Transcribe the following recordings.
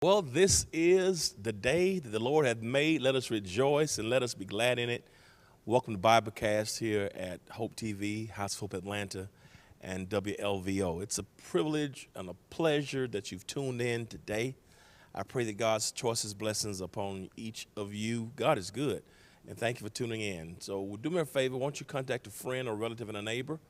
Well, this is the day that the Lord hath made. Let us rejoice and let us be glad in it. Welcome to Biblecast here at Hope TV, House of Hope Atlanta, and WLVO. It's a privilege and a pleasure that you've tuned in today. I pray that God's choicest blessings upon each of you. God is good, and thank you for tuning in. So do me a favor, won't you contact a friend or relative and a neighbor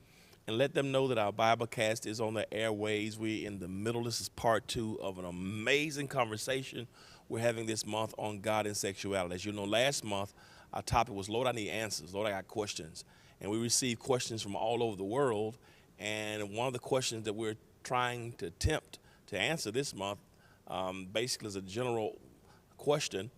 and let them know that our Biblecast is on the airways. We're in the middle. This is part 2 of an amazing conversation we're having this month on God and sexuality. As you know, last month, our topic was, Lord, I need answers. Lord, I got questions. And we received questions from all over the world. And one of the questions that we're trying to attempt to answer this month basically is a general question,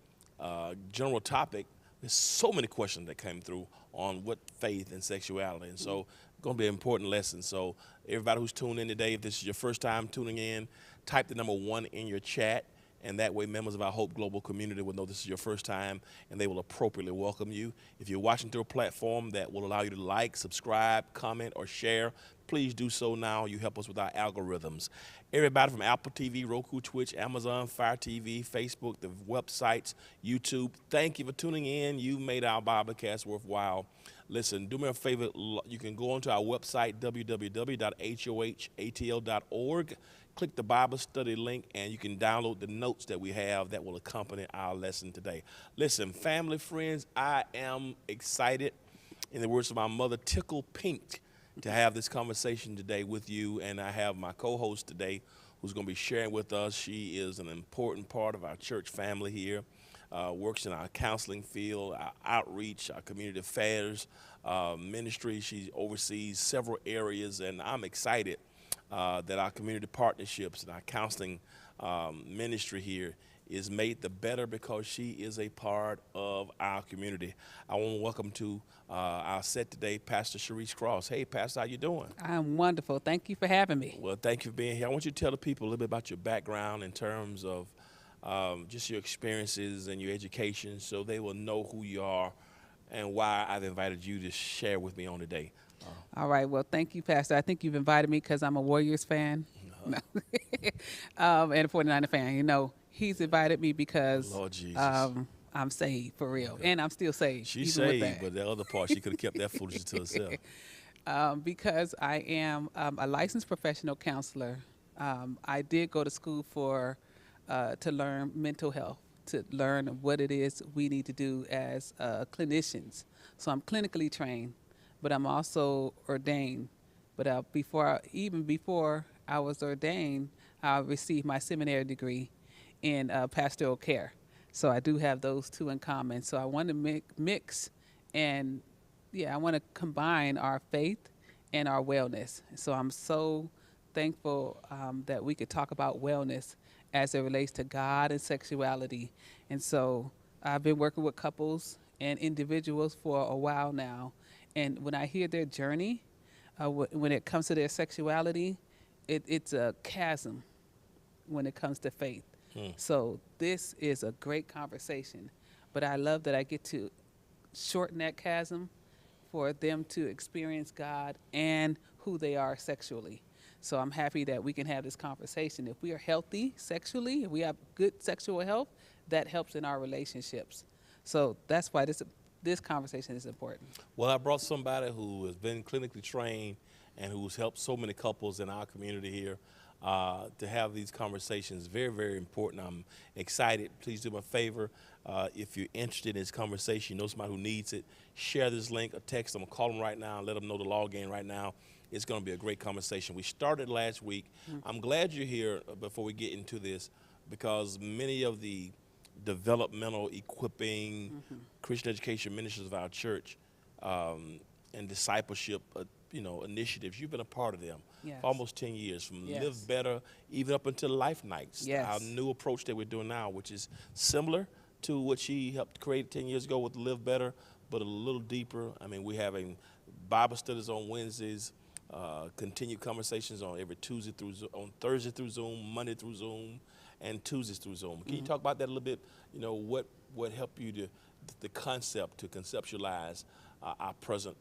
general topic. There's so many questions that came through on what faith and sexuality. And so going to be an important lesson. So everybody who's tuned in today, if this is your first time tuning in, type the number 1 in your chat And that way, members of our Hope Global community will know this is your first time, and they will appropriately welcome you. If you're watching through a platform that will allow you to like, subscribe, comment, or share, please do so now. You help us with our algorithms. Everybody from Apple TV, Roku, Twitch, Amazon, Fire TV, Facebook, the websites, YouTube, thank you for tuning in. You made our Biblecast worthwhile. Listen, do me a favor. You can go onto our website, www.hohatl.org. Click the Bible study link, and you can download the notes that we have that will accompany our lesson today. Listen, family, friends, I am excited, in the words of my mother, tickled pink, to have this conversation today with you. And I have my co-host today who's going to be sharing with us. She is an important part of our church family here, works in our counseling field, our outreach, our community affairs ministry. She oversees several areas, and I'm excited that our community partnerships and our counseling ministry here is made the better because she is a part of our community. I want to welcome to our set today, Pastor Sharice Cross. Hey, Pastor, how you doing? I'm wonderful. Thank you for having me. Well, thank you for being here. I want you to tell the people a little bit about your background in terms of just your experiences and your education so they will know who you are and why I've invited you to share with me on today. All right. Well, thank you, Pastor. I think you've invited me because I'm a Warriors fan and a 49er fan. You know, he's invited me because Lord Jesus. I'm saved for real. Okay. And I'm still saved. She's saved, but the other part, she could have kept that foolishness to herself. Because I am a licensed professional counselor. I did go to school to learn mental health, to learn what it is we need to do as clinicians. So I'm clinically trained, but I'm also ordained. But before I was ordained, I received my seminary degree in pastoral care. So I do have those two in common. So I want to mix and, I want to combine our faith and our wellness. So I'm so thankful that we could talk about wellness as it relates to God and sexuality. And so I've been working with couples and individuals for a while now. And when I hear their journey, when it comes to their sexuality, it's a chasm when it comes to faith. So this is a great conversation. But I love that I get to shorten that chasm for them to experience God and who they are sexually. So I'm happy that we can have this conversation. If we are healthy sexually, if we have good sexual health, that helps in our relationships. So that's why this conversation is important. Well, I brought somebody who has been clinically trained and who's helped so many couples in our community here to have these conversations. Very, very important. I'm excited. Please do me a favor. If you're interested in this conversation, you know somebody who needs it, share this link or text them or call them right now and let them know to log in right now. It's going to be a great conversation. We started last week. I'm glad you're here before we get into this because many of the developmental equipping Christian education ministers of our church and discipleship initiatives, you've been a part of them for almost 10 years, from Live Better even up until Life Nights, our new approach that we're doing now, which is similar to what she helped create 10 years ago with Live Better, but a little deeper. I mean, we're having Bible studies on Wednesdays, continued conversations on every Tuesday on Thursday through Zoom, Monday through Zoom, and Tuesdays through Zoom. Can you talk about that a little bit? You know, what helped you the concept to conceptualize our present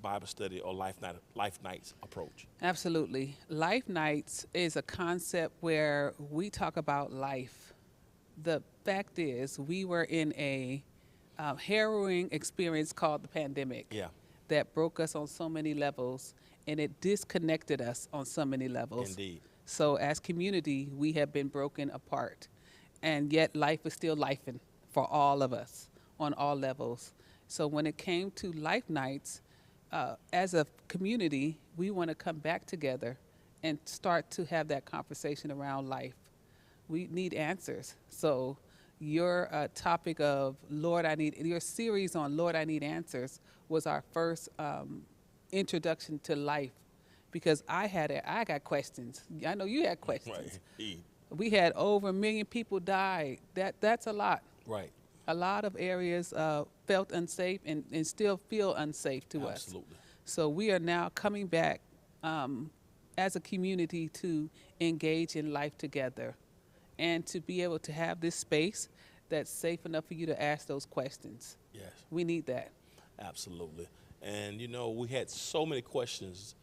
Bible study or Life Nights approach? Absolutely. Life Nights is a concept where we talk about life. The fact is, we were in a harrowing experience called the pandemic that broke us on so many levels, and it disconnected us on so many levels. Indeed. So as community, we have been broken apart, and yet life is still lifing for all of us on all levels. So when it came to Life Nights, as a community, we want to come back together and start to have that conversation around life. We need answers. So your topic of your series on Lord, I Need Answers was our first introduction to life, because I got questions. I know you had questions. Right. We had over 1 million people die. That's a lot. Right. A lot of areas felt unsafe and still feel unsafe to us. Absolutely. So we are now coming back as a community to engage in life together and to be able to have this space that's safe enough for you to ask those questions. Yes. We need that. Absolutely. And, we had so many questions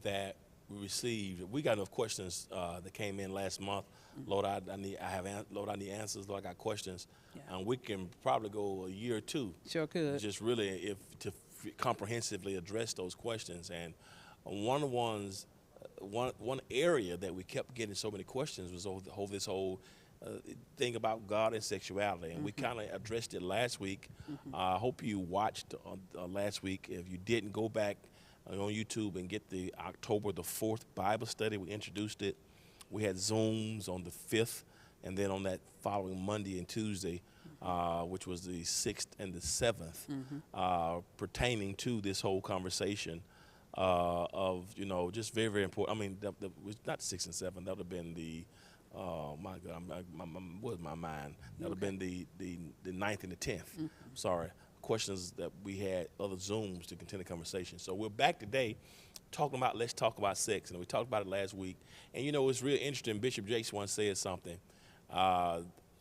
that we received. We got enough questions that came in last month. Lord, I need answers. Lord, I got questions. Yeah. And we can probably go a year or two. Sure could. Just really comprehensively address those questions. And one area that we kept getting so many questions was over this whole thing about God and sexuality, and we kind of addressed it last week. I hope you watched last week. If you didn't, go back on YouTube and get the October the 4th Bible study. We introduced it. We had Zooms on the 5th, and then on that following Monday and Tuesday, which was the 6th and the 7th, pertaining to this whole conversation of, just very, very important. I mean, that was not 6 and 7. That would have been the my God, where's my mind? That would have been the 9th and the 10th. Sorry. Questions that we had, other Zooms to continue the conversation. So we're back today talking about Let's Talk About Sex. And we talked about it last week. And, it's real interesting. Bishop Jakes once said something.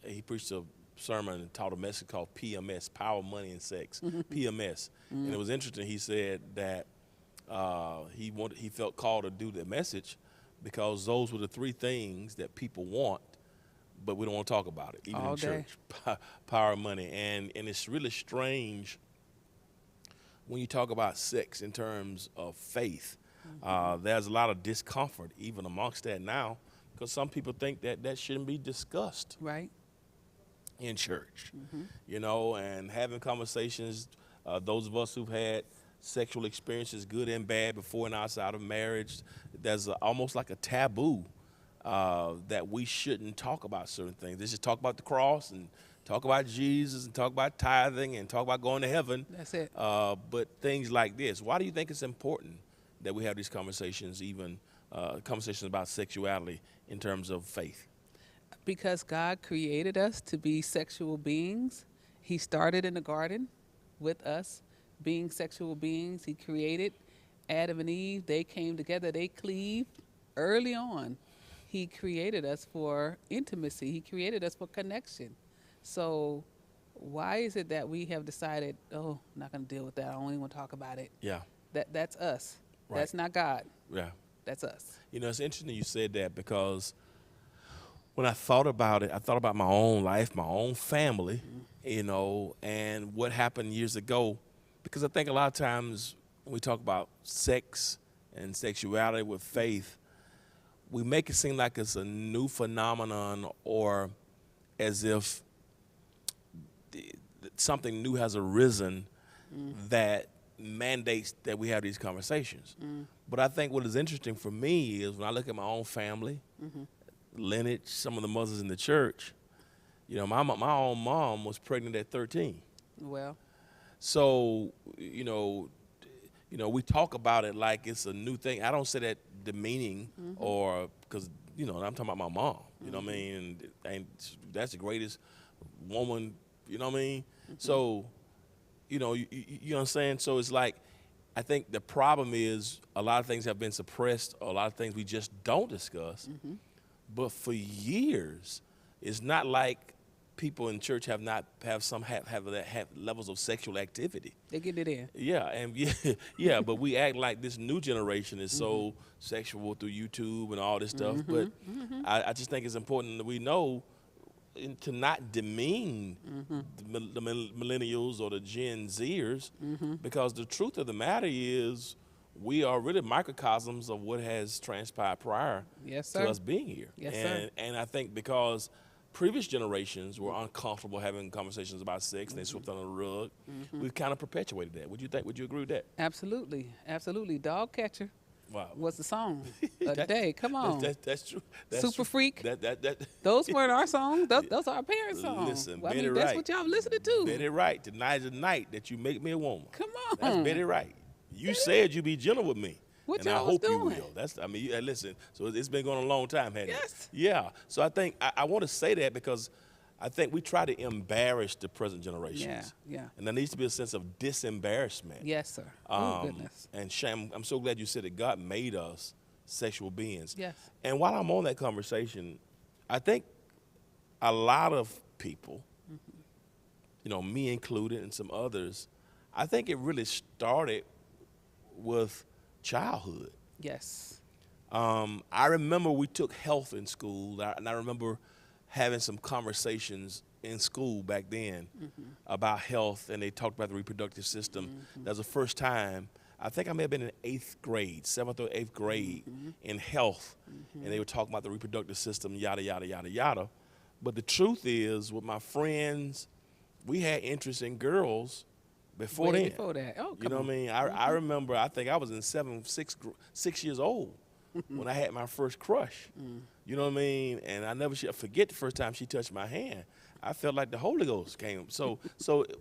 He preached a sermon and taught a message called PMS, Power, Money, and Sex, PMS. And it was interesting. He said that he felt called to do the message because those were the three things that people want, but we don't want to talk about it, even All in day. church. Power, money. And it's really strange when you talk about sex in terms of faith. There's a lot of discomfort even amongst that now because some people think that shouldn't be discussed Right. in church, and having conversations, those of us who've had sexual experiences, good and bad, before and outside of marriage, there's almost like a taboo that we shouldn't talk about certain things. They should talk about the cross and talk about Jesus and talk about tithing and talk about going to heaven. That's it. But things like this, why do you think it's important that we have these conversations, even conversations about sexuality in terms of faith? Because God created us to be sexual beings. He started in the garden with us being sexual beings. He created Adam and Eve. They came together. They cleaved early on. He created us for intimacy. He created us for connection. So why is it that we have decided, I'm not going to deal with that. I don't even want to talk about it. Yeah. That's us. Right. That's not God. Yeah. That's us. It's interesting you said that because when I thought about it, I thought about my own life, my own family, and what happened years ago. Because I think a lot of times when we talk about sex and sexuality with faith, we make it seem like it's a new phenomenon or as if something new has arisen that mandates that we have these conversations. But I think what is interesting for me is when I look at my own family, lineage, some of the mothers in the church, my own mom was pregnant at 13. Well, So, we talk about it like it's a new thing. I don't say that demeaning or because, I'm talking about my mom, you know what I mean? And that's the greatest woman, you know what I mean? So, you know what I'm saying? So it's like, I think the problem is a lot of things have been suppressed, a lot of things we just don't discuss. But for years, it's not like people in church have levels of sexual activity. they get it in. Yeah, and yeah, but we act like this new generation is so sexual through YouTube and all this stuff. But I just think it's important that we know to not demean the millennials or the Gen Zers, because the truth of the matter is we are really microcosms of what has transpired prior Yes, to sir. us being here. Yes, sir. And I think because previous generations were uncomfortable having conversations about sex and they swept under the rug, we've kind of perpetuated that. Would you agree with that? Absolutely. Absolutely. Dog Catcher Wow. was the song of the day. Come on. That's true. That's Super true. Freak. That Those weren't our songs. Those are our parents' songs. Listen, Well, Betty that's Wright. what y'all listening to. Betty Wright. Tonight is the night that you make me a woman. Come on. That's Betty Wright. You said you'd be gentle with me. What and I y'all was hope you doing? will. Listen, so it's been going a long time, hasn't it? Yes. Yeah. So I think I want to say that because I think we try to embarrass the present generations. Yeah. And there needs to be a sense of disembarrassment. Yes, sir. Oh, goodness. And shame. I'm so glad you said that God made us sexual beings. Yes. And while I'm on that conversation, I think a lot of people, me included and some others, I think it really started with childhood. Yes. I remember we took health in school, and I remember having some conversations in school back then about health, and they talked about the reproductive system. That was the first time, I think I may have been in 8th grade, 7th or 8th grade in health, and they were talking about the reproductive system, yada, yada, yada, yada. But the truth is, with my friends, we had interest in girls before Way then. before that. Oh, You know what I mean? I remember, I think I was in 6 years old when I had my first crush. You know what I mean? And I never should forget the first time she touched my hand. I felt like the Holy Ghost came.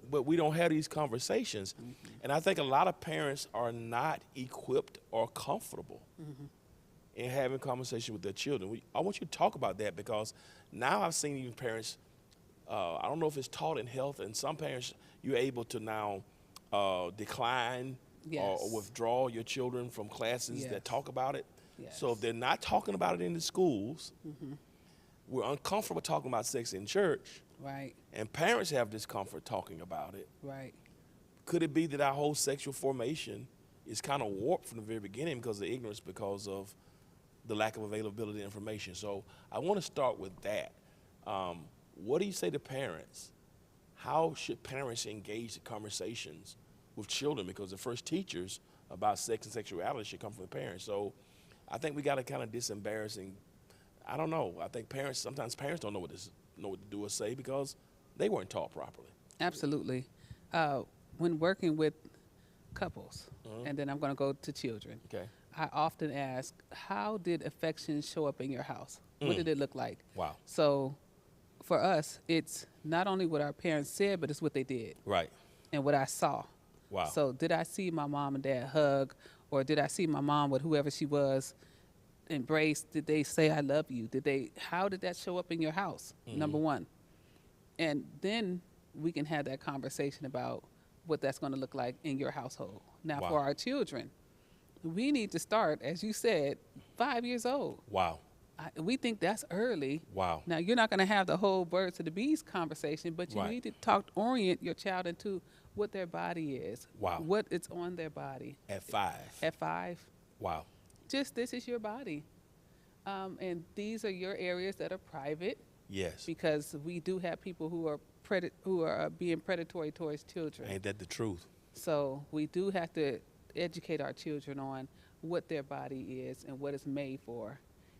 But we don't have these conversations. And I think a lot of parents are not equipped or comfortable in having conversation with their children. I want you to talk about that, because now I've seen even parents, I don't know if it's taught in health, and some parents, you're able to now decline or Yes. withdraw your children from classes Yes. that talk about it. Yes. So if they're not talking about it in the schools, we're uncomfortable talking about sex in church, Right. and parents have discomfort talking about it. Right. Could it be that our whole sexual formation is kind of warped from the very beginning because of ignorance, because of the lack of availability of information? So I want to start with that. What do you say to parents? How should parents engage the conversations with children? Because the first teachers about sex and sexuality should come from the parents. So I think we got to kind of disembarrass, and I don't know. I think sometimes parents don't know what to do or say because they weren't taught properly. Absolutely. When working with couples, and then I'm going to go to children, Okay. I often ask, how did affection show up in your house? What did it look like? Wow. So for us, it's not only what our parents said, but it's what they did Right. and what I saw. Wow. So did I see my mom and dad hug, or did I see my mom with whoever she was embrace? Did they say, I love you? How did that show up in your house? Number one. And then we can have that conversation about what that's going to look like in your household. Now, Wow. for our children, we need to start, as you said, 5 years old. Wow. We think that's early. Wow. Now, you're not going to have the whole birds to the bees conversation, but you Right. need to orient your child into what their body is, Wow. what it's on their body. At 5. At 5, Wow. just this is your body. And these are your areas that are private, Yes. because we do have people who are being predatory towards children. Ain't that the truth? So we do have to educate our children on what their body is and what it's made for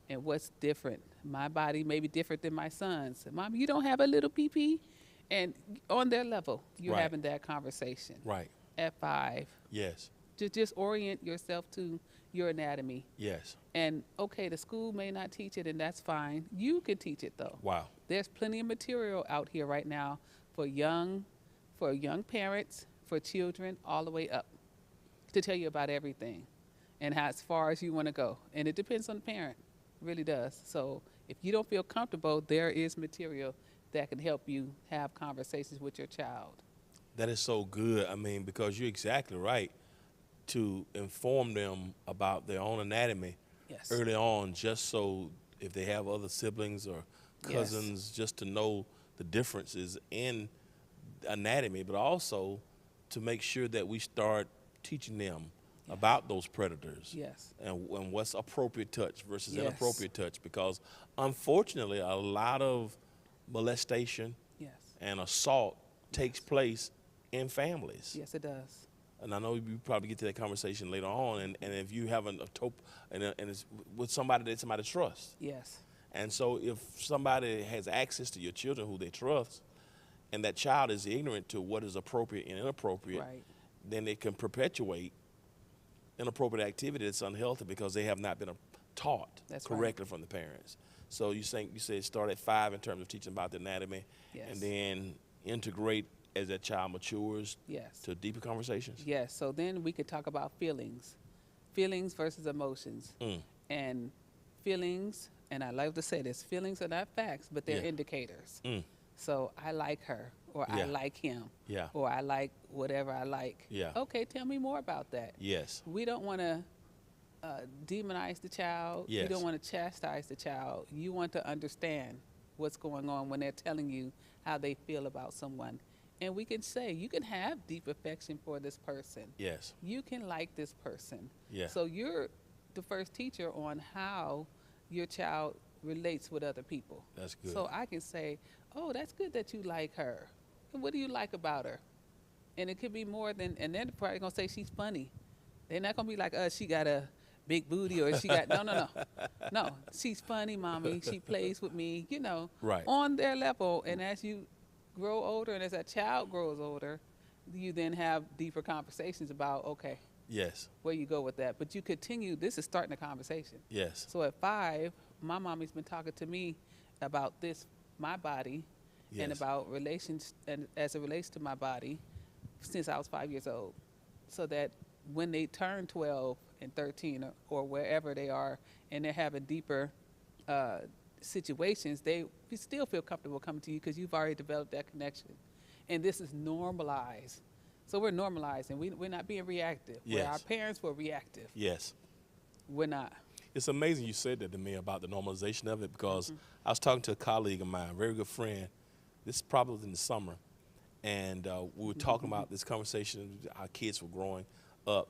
and what's different. My body may be different than my son's. Mom, you don't have a little pee-pee? And on their level, you're Right. having that conversation. Right. At 5, Yes. just orient yourself to your anatomy. Yes. And okay, the school may not teach it, and that's fine. You can teach it though. Wow. There's plenty of material out here right now for young parents, for children, all the way up, to tell you about everything and how as far as you want to go. And it depends on the parent, it really does. So if you don't feel comfortable, there is material that can help you have conversations with your child. That is so good. I mean, because you're exactly right, to inform them about their own anatomy Yes. early on, just so if they have other siblings or cousins, just to know the differences in anatomy, but also to make sure that we start teaching them about those predators Yes. and what's appropriate touch versus Yes. inappropriate touch, because unfortunately a lot of molestation Yes. and assault takes place in families. Yes, it does. And I know you probably get to that conversation later on, and if you have and it's with somebody that somebody trusts. Yes. And so if somebody has access to your children who they trust, and that child is ignorant to what is appropriate and inappropriate, Right. then it can perpetuate inappropriate activity that's unhealthy because they have not been taught That's right. correctly from the parents. So you said start at 5 in terms of teaching about the anatomy, Yes. and then integrate as that child matures Yes. to deeper conversations. Yes, so then we could talk about feelings versus emotions. And feelings, and I love to say this, feelings are not facts, but they're Yeah. indicators. Mm. So I like her, or I Yeah. like him, Yeah. or I like whatever I like. Yeah. Okay, tell me more about that. Yes. We don't want to demonize the child. Yes. You don't want to chastise the child. You want to understand what's going on when they're telling you how they feel about someone. And we can say, you can have deep affection for this person. Yes. You can like this person. Yeah. So you're the first teacher on how your child relates with other people. That's good. So I can say, oh, that's good that you like her. And what do you like about her? And it could be more than, and they're probably going to say she's funny. They're not going to be like, she got a big booty or she got, no. No, she's funny, mommy. She plays with me, Right. on their level. And as you grow older and as that child grows older, you then have deeper conversations about, okay, Yes. where you go with that. But you continue, this is starting a conversation. Yes. So at 5, my mommy's been talking to me about this, my body, and Yes. about relations, and as it relates to my body, since I was 5 years old. So that when they turn 12 and 13 or wherever they are, and they're having deeper situations, they still feel comfortable coming to you because you've already developed that connection. And this is normalized. So we're normalizing. We're not being reactive. Where our Yes. parents were reactive, Yes. we're not. It's amazing you said that to me about the normalization of it, because I was talking to a colleague of mine, a very good friend. This probably was in the summer, and we were talking about this conversation. Our kids were growing up,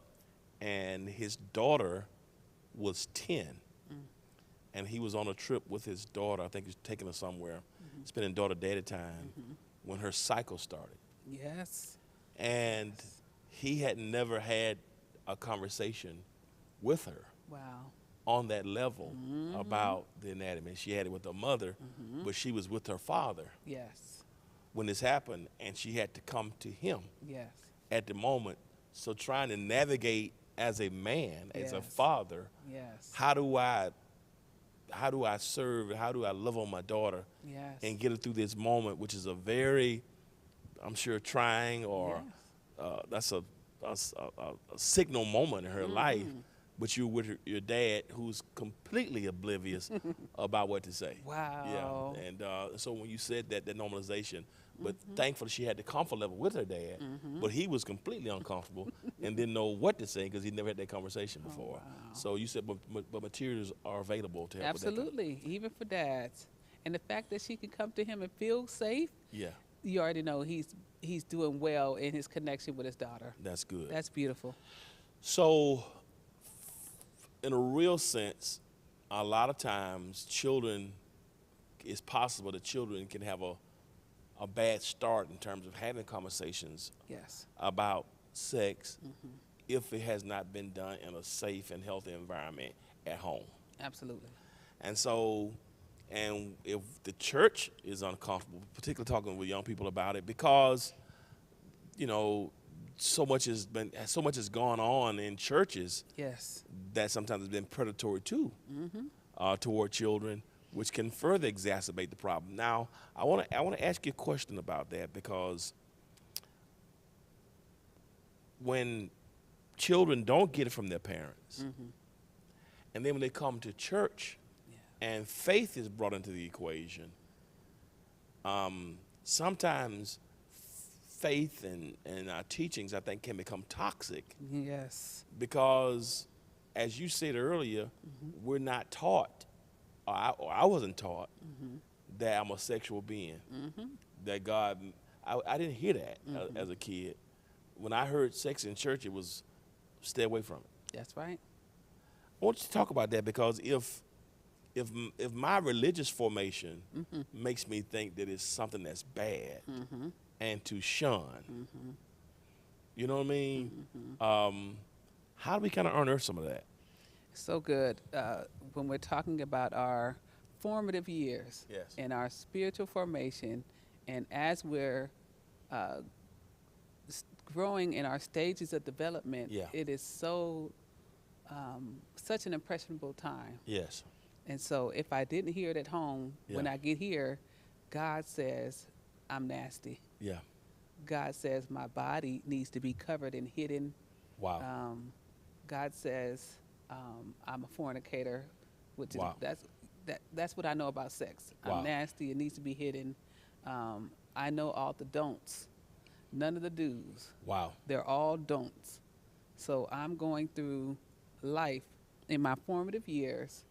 and his daughter was 10, and he was on a trip with his daughter. I think he was taking her somewhere, spending daughter-daddy time, when her cycle started. Yes. And he had never had a conversation with her Wow. on that level about the anatomy. She had it with her mother, but she was with her father Yes. when this happened, and she had to come to him Yes. at the moment. So trying to navigate as a man, as a Yes. father, Yes. how do I serve, how do I love on my daughter Yes. and get her through this moment, which is a very, I'm sure, trying, or that's a signal moment in her life, but you're with your dad, who's completely oblivious about what to say. Wow. Yeah, and so when you said that normalization, but thankfully she had the comfort level with her dad, but he was completely uncomfortable and didn't know what to say because he never had that conversation before. wow. So you said, but materials are available to help with that. Absolutely. Even for dads. And the fact that she can come to him and feel safe, Yeah, you already know he's doing well in his connection with his daughter. that's good. That's beautiful. So, in a real sense, a lot of times it's possible that children can have a bad start in terms of having conversations Yes. about sex if it has not been done in a safe and healthy environment at home. Absolutely. And so, and if the church is uncomfortable, particularly talking with young people about it, because, so much has gone on in churches Yes. that sometimes has been predatory too, toward children, which can further exacerbate the problem. Now, I want to ask you a question about that, because when children don't get it from their parents, and then when they come to church, and faith is brought into the equation, sometimes faith and our teachings, I think, can become toxic, Yes. because, as you said earlier, we're not taught, or I wasn't taught, that I'm a sexual being, that God, I didn't hear that as a kid. When I heard sex in church, it was stay away from it. That's right. I want you to talk about that, because if my religious formation makes me think that it's something that's bad and to shun, you know what I mean? How do we kind of unearth some of that? So good. When we're talking about our formative years Yes. and our spiritual formation, and as we're growing in our stages of development, Yeah. it is such an impressionable time. Yes. And so if I didn't hear it at home, when Yeah. I get here, God says I'm nasty. Yeah. God says my body needs to be covered and hidden. Wow. God says I'm a fornicator, which Wow. is that's what I know about sex. Wow. I'm nasty. It needs to be hidden. I know all the don'ts, none of the do's. Wow. They're all don'ts. So I'm going through life in my formative years,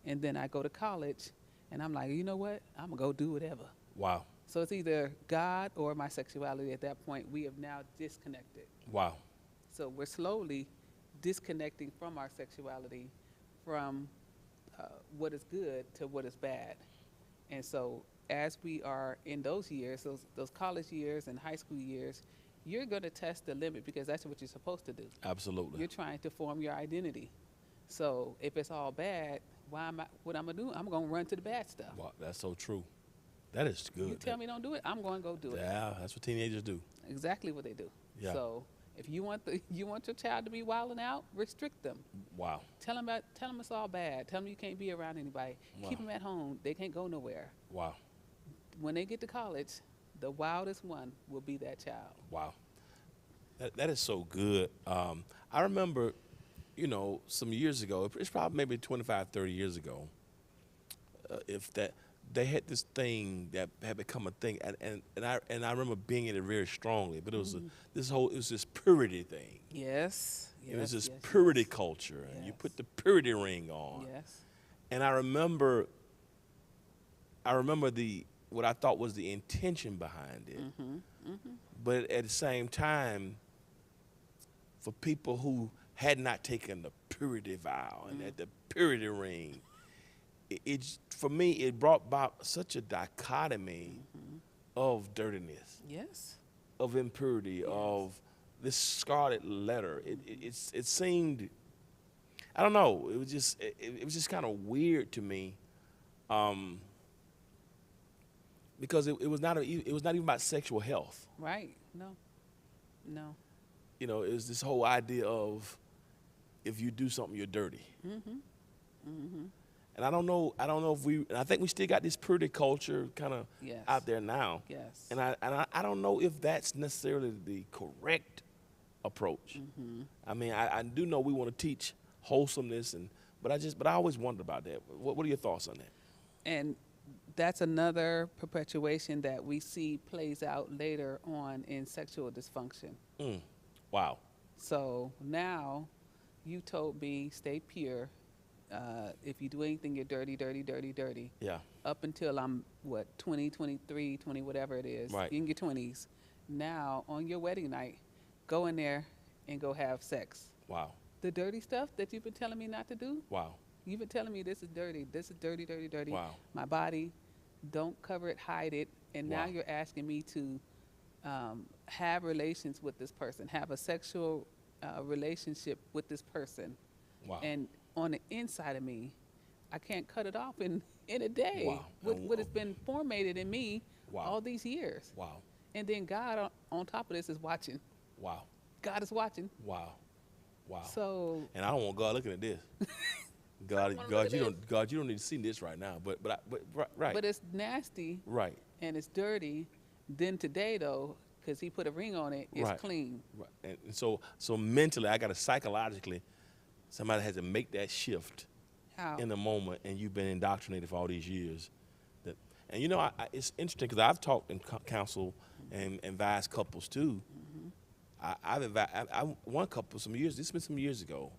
and then I go to college, And I'm like, you know what? I'm going to go do whatever. Wow. So it's either God or my sexuality at that point. We have now disconnected. Wow. So we're slowly disconnecting from our sexuality, from what is good to what is bad. And so as we are in those years, those college years and high school years, you're going to test the limit because that's what you're supposed to do. Absolutely. You're trying to form your identity. So if it's all bad, what I'm going to do, I'm going to run to the bad stuff. Wow, that's so true. That is good. You tell me don't do it, I'm going to go do it. Yeah, that's what teenagers do. Exactly what they do. Yeah. So if you want your child to be wilding out, restrict them. Wow. Tell them it's all bad. Tell them you can't be around anybody. Wow. Keep them at home. They can't go nowhere. Wow. When they get to college, the wildest one will be that child. Wow. That is so good. I remember, some years ago, it's probably maybe 25, 30 years ago, if that, they had this thing that had become a thing, and I remember being in it very strongly, but it was this purity thing. Yes. It was this purity culture, and you Yes. put the purity ring on. Yes. And I remember what I thought was the intention behind it. But at the same time, for people who had not taken the purity vow and had the purity ring, for me, it brought about such a dichotomy of dirtiness, Yes. of impurity, of this scarlet letter. It seemed, I don't know, it was just kind of weird to me, because it was not even about sexual health. Right. No. It was this whole idea of if you do something, you're dirty. And I don't know if I think we still got this purity culture kind of Yes. out there now. Yes. And I don't know if that's necessarily the correct approach. I mean, I do know we want to teach wholesomeness, but I always wondered about that. What are your thoughts on that? And that's another perpetuation that we see plays out later on in sexual dysfunction. Wow. So now you told me stay pure. If you do anything, you're dirty, dirty, dirty, dirty. Yeah. Up until I'm, 20, 23, 20, whatever it is. Right. In your 20s. Now, on your wedding night, go in there and go have sex. Wow. The dirty stuff that you've been telling me not to do, Wow. you've been telling me this is dirty, dirty, dirty. Wow. My body, don't cover it, hide it. And now Wow. you're asking me to have relations with this person, have a sexual relationship with this person. Wow. And on the inside of me, I can't cut it off in a day. Wow. What has been formatted in me Wow. all these years. Wow. And then God on top of this is watching. Wow. God is watching. Wow. Wow. So And I don't want God looking at this. wanna look at God, you don't need to see this right now. But right. but it's nasty Right. and it's dirty. Then today though, because he put a ring on it, it's Right. clean. Right. And so mentally, I got to psychologically, somebody has to make that shift How? in the moment, and you've been indoctrinated for all these years. And it's interesting because I've talked in counsel and advised couples too. I've advised one couple some years. This has been some years ago.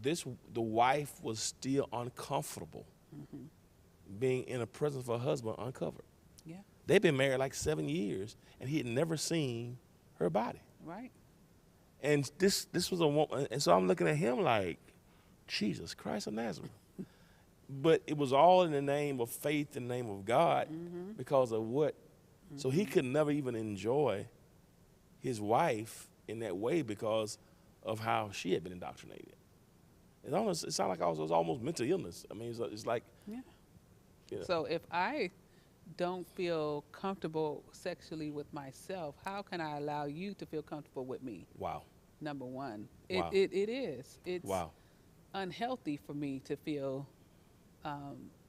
The wife was still uncomfortable being in the presence of her husband uncovered. Yeah. They've been married like 7 years, and he had never seen her body. Right. And this was a woman, and so I'm looking at him like, Jesus Christ of Nazareth. But it was all in the name of faith, in the name of God, because of what. So he could never even enjoy his wife in that way because of how she had been indoctrinated. It sounded like it was almost mental illness. I mean, it's like. Yeah. You know. So if I don't feel comfortable sexually with myself, how can I allow you to feel comfortable with me? Wow. Number one. Wow. It is. It's Wow. unhealthy for me to feel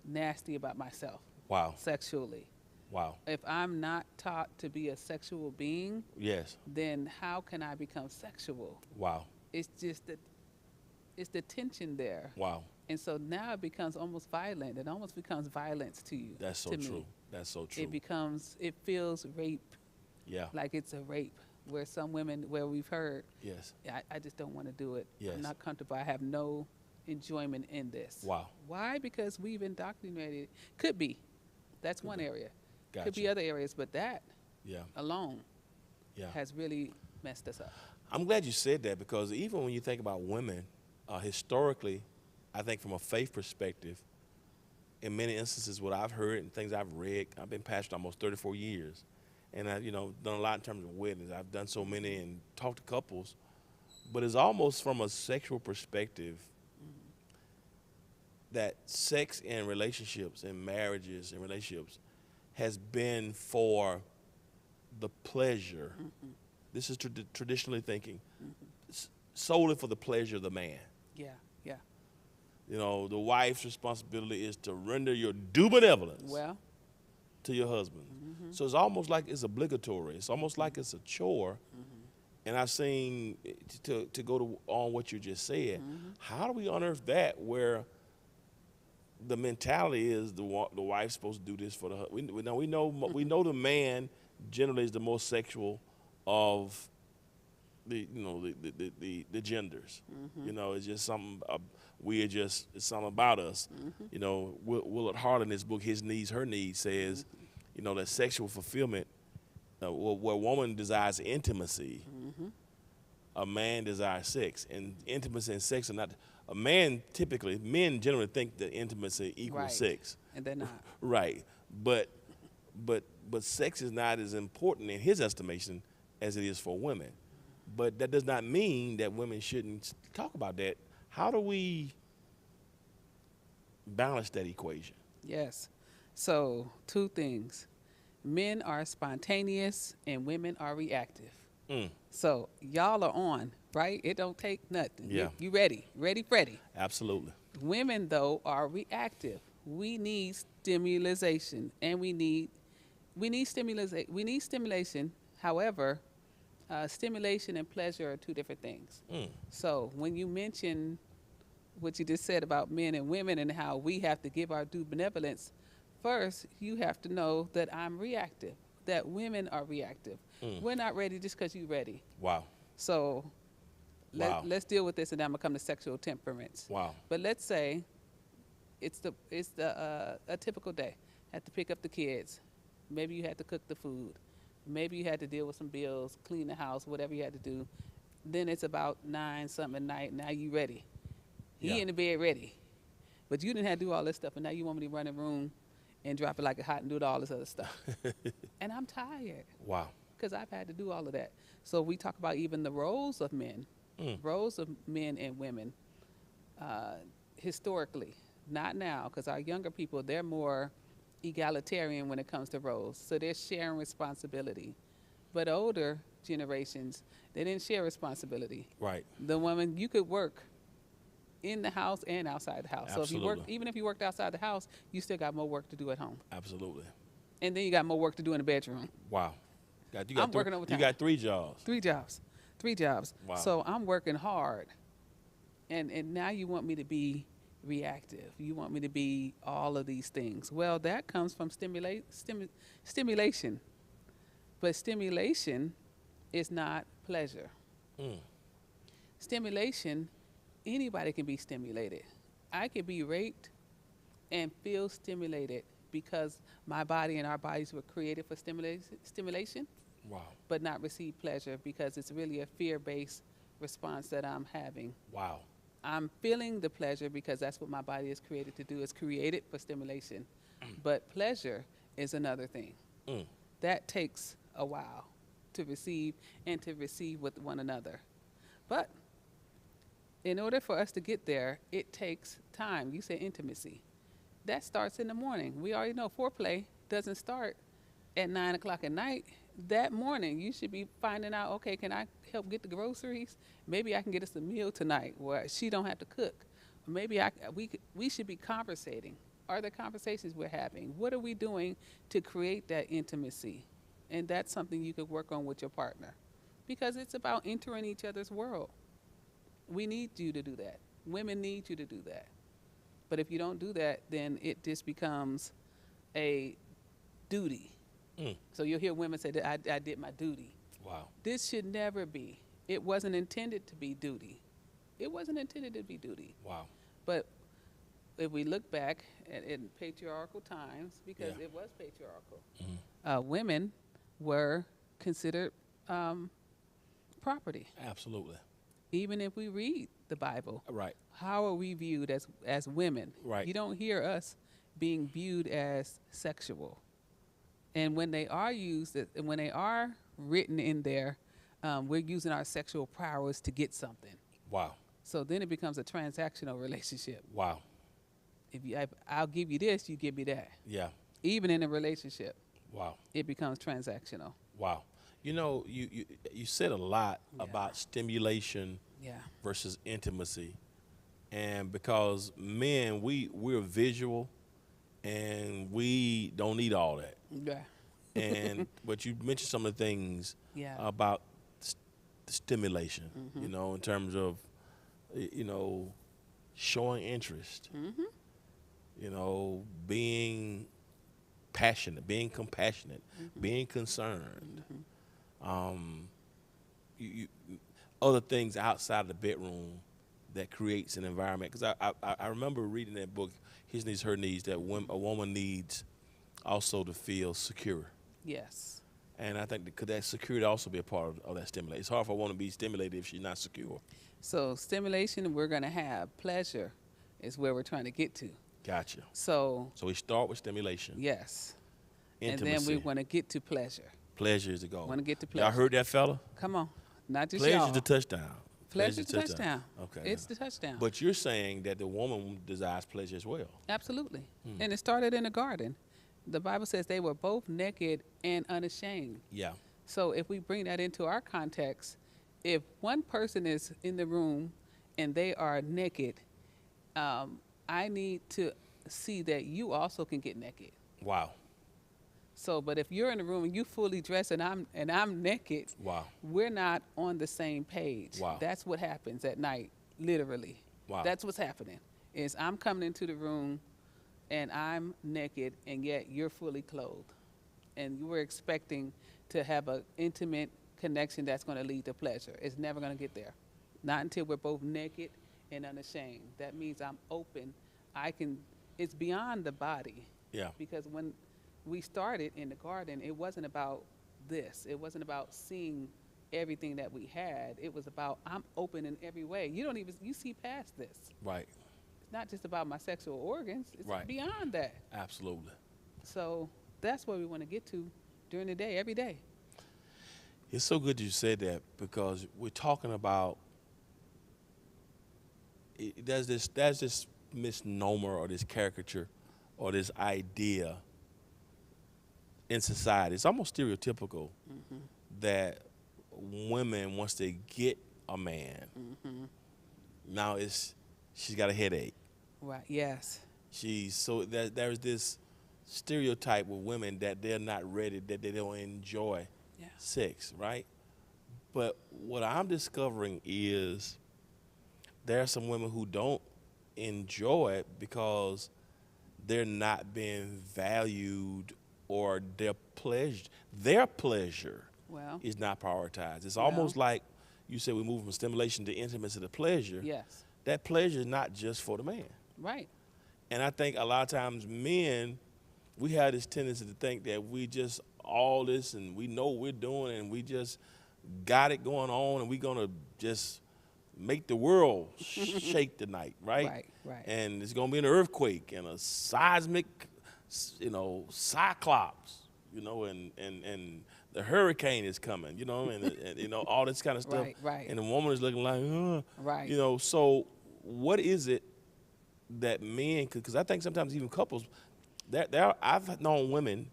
nasty about myself Wow. sexually. Wow. If I'm not taught to be a sexual being, Yes. then how can I become sexual? Wow. It's just that it's the tension there. Wow. And so now it becomes almost violent. It almost becomes violence to you. That's so to true. Me. That's so true. It feels rape, Yeah. like it's a rape. Where some women, where we've heard, Yes. I just don't want to do it. Yes. I'm not comfortable. I have no enjoyment in this. Wow. Why? Because we've indoctrinated. Could be. That's one area. Gotcha. Could be other areas, but that Yeah. alone Yeah. has really messed us up. I'm glad you said that, because even when you think about women, historically, I think from a faith perspective, in many instances, what I've heard and things I've read, I've been pastor almost 34 years, and I've done a lot in terms of weddings. I've done so many and talked to couples, but it's almost from a sexual perspective that sex in relationships and marriages and relationships has been for the pleasure. This is traditionally thinking, solely for the pleasure of the man. Yeah, yeah. The wife's responsibility is to render your due benevolence Well, to your husband. So it's almost like it's obligatory. It's almost like it's a chore. And I've seen, to go on what you just said, how do we unearth that where the mentality is the wife's supposed to do this for the husband? We know the man generally is the most sexual of the genders. It's just something it's something about us. Willard Hart in his book His Needs Her Needs says, that sexual fulfillment, where a woman desires intimacy, a man desires sex, and intimacy and sex are not. Men generally think that intimacy equals right. sex, And they're not. right? But sex is not as important in his estimation as it is for women. But that does not mean that women shouldn't talk about that. How do we balance that equation? Yes. So, two things. Men are spontaneous and women are reactive. So, y'all are on, right? It don't take nothing. Yeah. You ready, Freddy. Absolutely. Women, though, are reactive. We need stimulation, and we need stimulation. However, stimulation and pleasure are two different things. So when you mention what you just said about men and women and how we have to give our due benevolence, first you have to know that I'm reactive, that women are reactive. We're not ready just because you're ready. Wow. So Wow. let's deal with this, and then I'm gonna come to sexual temperaments. Wow. But let's say it's a typical day. Had to pick up the kids. Maybe you had to cook the food. Maybe you had to deal with some bills, clean the house, whatever you had to do. Then it's about 9 something at night. Now you ready. He Yeah. in the bed ready. But you didn't have to do all this stuff, and now you want me to run the room and drop it like a hot and do all this other stuff. And I'm tired Wow. because I've had to do all of that. So we talk about even the roles of men, roles of men and women historically, not now, because our younger people, they're more egalitarian when it comes to roles. So they're sharing responsibility. But older generations, they didn't share responsibility. Right. The woman, you could work in the house and outside the house. So if you work, Absolutely. even if you worked outside the house, you still got more work to do at home. Absolutely. And then you got more work to do in the bedroom. Wow. I'm working overtime. You got 3 jobs. 3 jobs. Wow. So I'm working hard. And now you want me to be reactive. You want me to be all of these things. Well, that comes from stimulation. But stimulation is not pleasure. Stimulation, anybody can be stimulated. I could be raped and feel stimulated because my body and our bodies were created for stimulation, Wow. but not receive pleasure because it's really a fear-based response that I'm having. Wow. I'm feeling the pleasure because that's what my body is created to do. It's created for stimulation. But pleasure is another thing. That takes a while to receive and to receive with one another. But in order for us to get there, it takes time. You say intimacy. That starts in the morning. We already know foreplay doesn't start at 9 o'clock at night. That morning, you should be finding out, okay, can I help get the groceries? Maybe I can get us a meal tonight where she don't have to cook. Or maybe we should be conversating. Are there conversations we're having? What are we doing to create that intimacy? And that's something you could work on with your partner because it's about entering each other's world. We need you to do that. Women need you to do that. But if you don't do that, then it just becomes a duty. So you'll hear women say that I did my duty. Wow. This should never be. It wasn't intended to be duty. It wasn't intended to be duty. Wow. But if we look back in patriarchal times, because Yeah. it was patriarchal, Mhm. women were considered property. Absolutely. Even if we read the Bible, Right. how are we viewed as women? Right. You don't hear us being viewed as sexual. And when they are used, and when they are written in there, we're using our sexual prowess to get something. Wow. So then it becomes a transactional relationship. Wow. I'll give you this, you give me that. Yeah. Even in a relationship, Wow. it becomes transactional. Wow. You know, you said a lot Yeah. about stimulation Yeah. versus intimacy, and because men, we're visual, and we don't need all that. Yeah. And but you mentioned some of the things Yeah. about stimulation. You know, in terms of showing interest. You know, being passionate, being compassionate, being concerned. You other things outside of the bedroom that creates an environment. Because I remember reading that book, His Needs, Her Needs, that a woman needs also to feel secure. Yes. And I think could that security also be a part of that stimulation? It's hard for a woman to be stimulated if she's not secure. So stimulation, we're going to have pleasure is where we're trying to get to. Gotcha. So So we start with stimulation. yes. Intimacy. And then we want to get to pleasure. Pleasure is the goal. Want to get to Y'all pleasure. heard that, fella? Come on. Not just Pleasure's y'all. the touchdown. Pleasure's the touchdown. Okay. It's the touchdown. But you're saying that the woman desires pleasure as well. Absolutely. And it started in the garden. The Bible says they were both naked and unashamed. Yeah. So if we bring that into our context, if one person is in the room and they are naked, I need to see that you also can get naked. Wow. So, but if you're in the room and you fully dressed and I'm naked, Wow. we're not on the same page. Wow. That's what happens at night, literally. Wow. That's what's happening. Is I'm coming into the room and I'm naked and yet you're fully clothed. And you were expecting to have an intimate connection that's going to lead to pleasure. It's never going to get there. Not until we're both naked and unashamed. That means I'm open. It's beyond the body. Yeah. Because when we started in the garden, it wasn't about this. It wasn't about seeing everything that we had. It was about I'm open in every way. You see past this. Right. It's not just about my sexual organs. It's Right. beyond that. Absolutely. So that's where we want to get to during the day, every day. It's so good you said that because we're talking about there's this misnomer or this caricature or this idea in society. It's almost stereotypical that women, once they get a man, now she's got a headache. Right. Yes. There's this stereotype with women that they're not ready, that they don't enjoy Yeah. sex, right? But what I'm discovering is there are some women who don't enjoy it because they're not being valued or their pleasure Well. is not prioritized. It's Well. almost like you said we move from stimulation to intimacy to pleasure. Yes. That pleasure is not just for the man. Right. And I think a lot of times men, we have this tendency to think that we just all this and we know what we're doing and we just got it going on and we're going to just make the world shake tonight, right? Right. Right. And it's going to be an earthquake and a seismic, cyclops, and the hurricane is coming, and all this kind of stuff. Right, right. And the woman is looking like, Right. So what is it that men could, because I think sometimes even couples, I've known women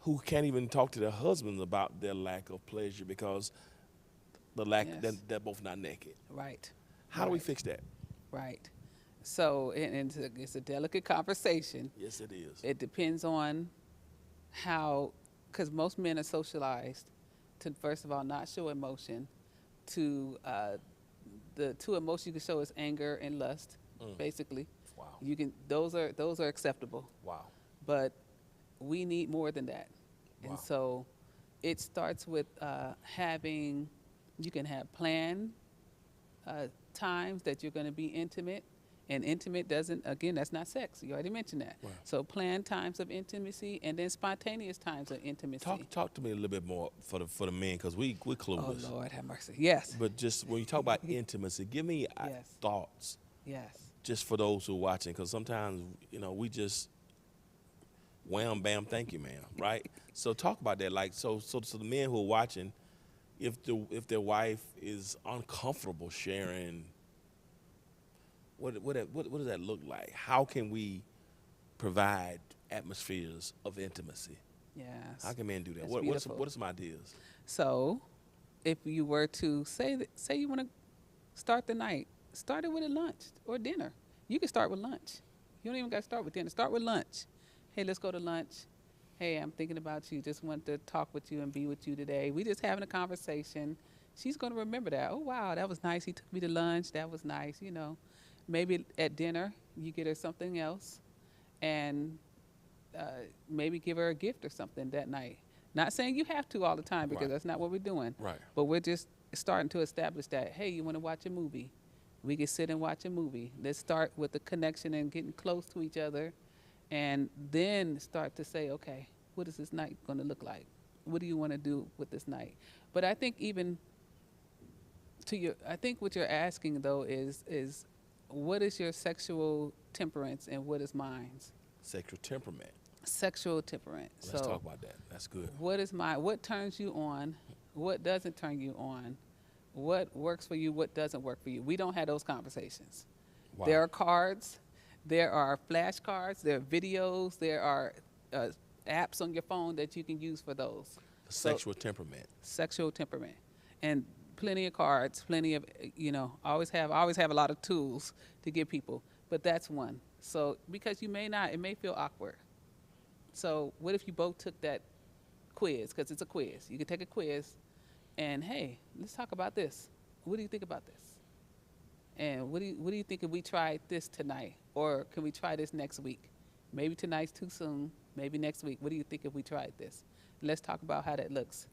who can't even talk to their husbands about their lack of pleasure because Yes. they're both not naked. Right. How do we Right. fix that? Right. So, and it's a delicate conversation. Yes, it is. It depends on how, because most men are socialized to, first of all, not show emotion. To the two emotions you can show is anger and lust, basically. Wow. Those are acceptable, Wow. but we need more than that. Wow. And so, it starts with you can have planned times that you're going to be intimate, And intimate doesn't, again, that's not sex. You already mentioned that. Right. So planned times of intimacy and then spontaneous times of intimacy. Talk to me a little bit more for the men, because we're Oh, clueless. Lord, have mercy. Yes. But just when you talk about intimacy, give me Yes. thoughts Yes. just for those who are watching, because sometimes we just wham bam, thank you, ma'am, right? So talk about that, like so the men who are watching, if their wife is uncomfortable sharing, what does that look like? How can we provide atmospheres of intimacy? Yes. How can men do that? That's What beautiful. are some ideas? So, if you were to say you want to start the night, start it with a lunch or dinner. You can start with lunch. You don't even got to start with dinner. Start with lunch. Hey, let's go to lunch. Hey, I'm thinking about you. Just want to talk with you and be with you today. We just having a conversation. She's going to remember that. Oh, wow, that was nice. He took me to lunch. That was nice. Maybe at dinner you get her something else, and maybe give her a gift or something that night. Not saying you have to all the time, because Right. that's not what we're doing. Right. But we're just starting to establish that, hey, you want to watch a movie? We can sit and watch a movie. Let's start with the connection and getting close to each other, and then start to say, okay, what is this night going to look like? What do you want to do with this night? But I think I think what you're asking though is what is your sexual temperance and what is mine? Sexual temperament. Sexual temperament. Let's talk about that. That's good. What turns you on? What doesn't turn you on? What works for you? What doesn't work for you? We don't have those conversations. Wow. There are cards. There are flashcards. There are videos. There are apps on your phone that you can use for those. Sexual temperament. Sexual temperament, and plenty of cards, plenty of I always have a lot of tools to give people, but that's one. So because it may feel awkward. So what if you both took that quiz? Because it's a quiz. You can take a quiz, and hey, let's talk about this. What do you think about this? And what do you think if we tried this tonight, or can we try this next week? Maybe tonight's too soon. Maybe next week. What do you think if we tried this? Let's talk about how that looks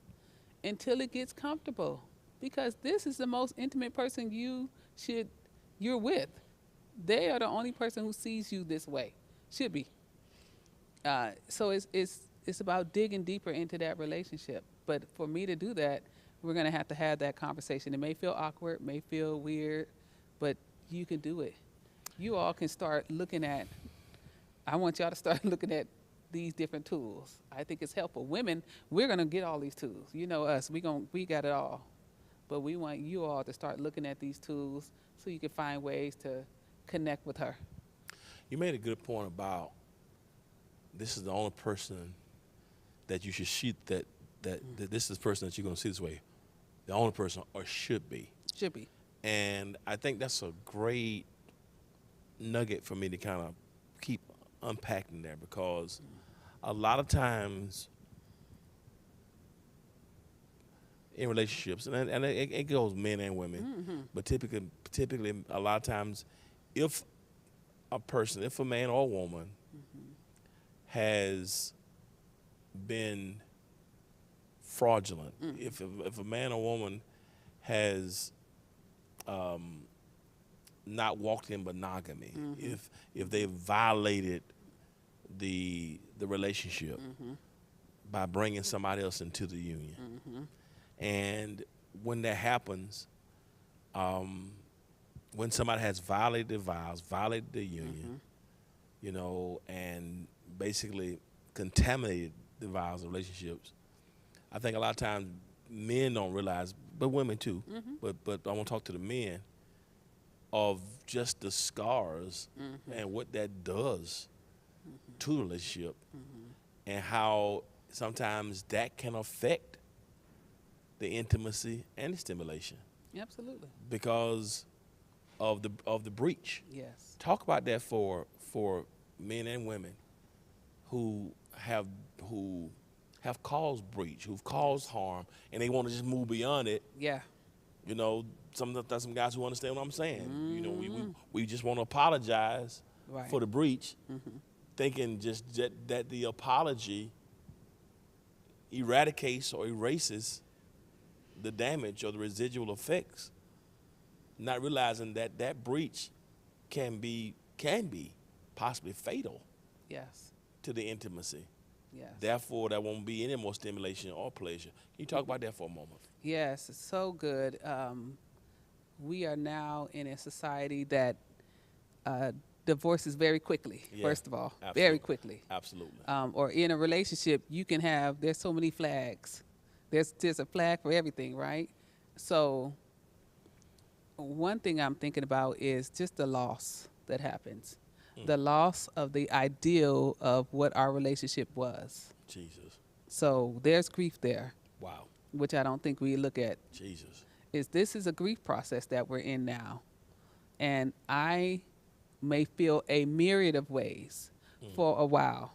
until it gets comfortable, because this is the most intimate person you're with. They are the only person who sees you this way. Should be. So it's about digging deeper into that relationship. But for me to do that, we're going to have that conversation. It may feel awkward, may feel weird, but you can do it. You all can start looking at. I want y'all to start looking at these different tools. I think it's helpful. Women, we're going to get all these tools. You know us. We got it all. But we want you all to start looking at these tools so you can find ways to connect with her. You made a good point about this is the only person that you should see that this is the person that you're going to see this way. The only person, or should be. Should be. And I think that's a great nugget for me to kind of keep unpacking there, because a lot of times in relationships, and it goes men and women, but typically a lot of times, if a man or a woman has been fraudulent, if a man or woman has not walked in monogamy, if they've violated the relationship by bringing somebody else into the union, and when that happens, when somebody has violated the vows, violated the union, and basically contaminated the vows and relationships, I think a lot of times men don't realize, but women too, but I want to talk to the men, of just the scars and what that does to the relationship, and how sometimes that can affect the intimacy and the stimulation Absolutely. because of the breach. Yes. Talk about that for men and women who have caused breach, who've caused harm, and they want to just move beyond it. Yeah. There's some guys who understand what I'm saying. We just want to apologize Right. for the breach, thinking just that the apology eradicates or erases the damage or the residual effects, not realizing that breach can be possibly fatal Yes. to the intimacy. Yes. Therefore, there won't be any more stimulation or pleasure. Can you talk about that for a moment? Yes, it's so good. We are now in a society that divorces very quickly, Yeah, first of all, absolutely. very quickly. Absolutely. Or in a relationship, you can have, there's so many flags. There's a flag for everything, right? So one thing I'm thinking about is just the loss that happens. The loss of the ideal of what our relationship was. Jesus. So there's grief there, Wow. which I don't think we look at. Jesus. This is a grief process that we're in now. And I may feel a myriad of ways for a while.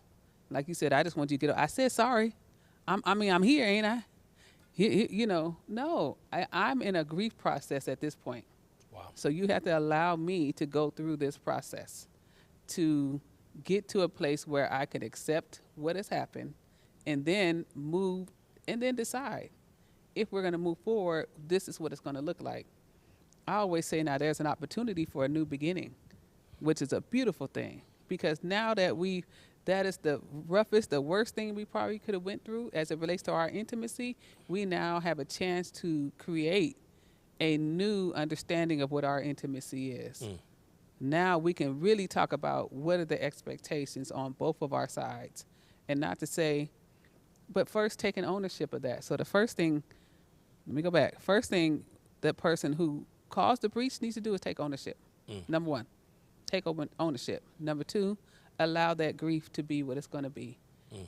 Like you said, I just want you to get. I said sorry. I'm here, ain't I? No. I'm in a grief process at this point. Wow. So you have to allow me to go through this process to get to a place where I can accept what has happened, and then move, and then decide if we're going to move forward. This is what it's going to look like. I always say now there's an opportunity for a new beginning, which is a beautiful thing, because now that that is the roughest, the worst thing we probably could have went through as it relates to our intimacy. We now have a chance to create a new understanding of what our intimacy is. Now we can really talk about what are the expectations on both of our sides, and not to say, but first taking ownership of that. So the first thing, let me go back. First thing that person who caused the breach needs to do is take ownership. Number one, take ownership. Number two, allow that grief to be what it's going to be,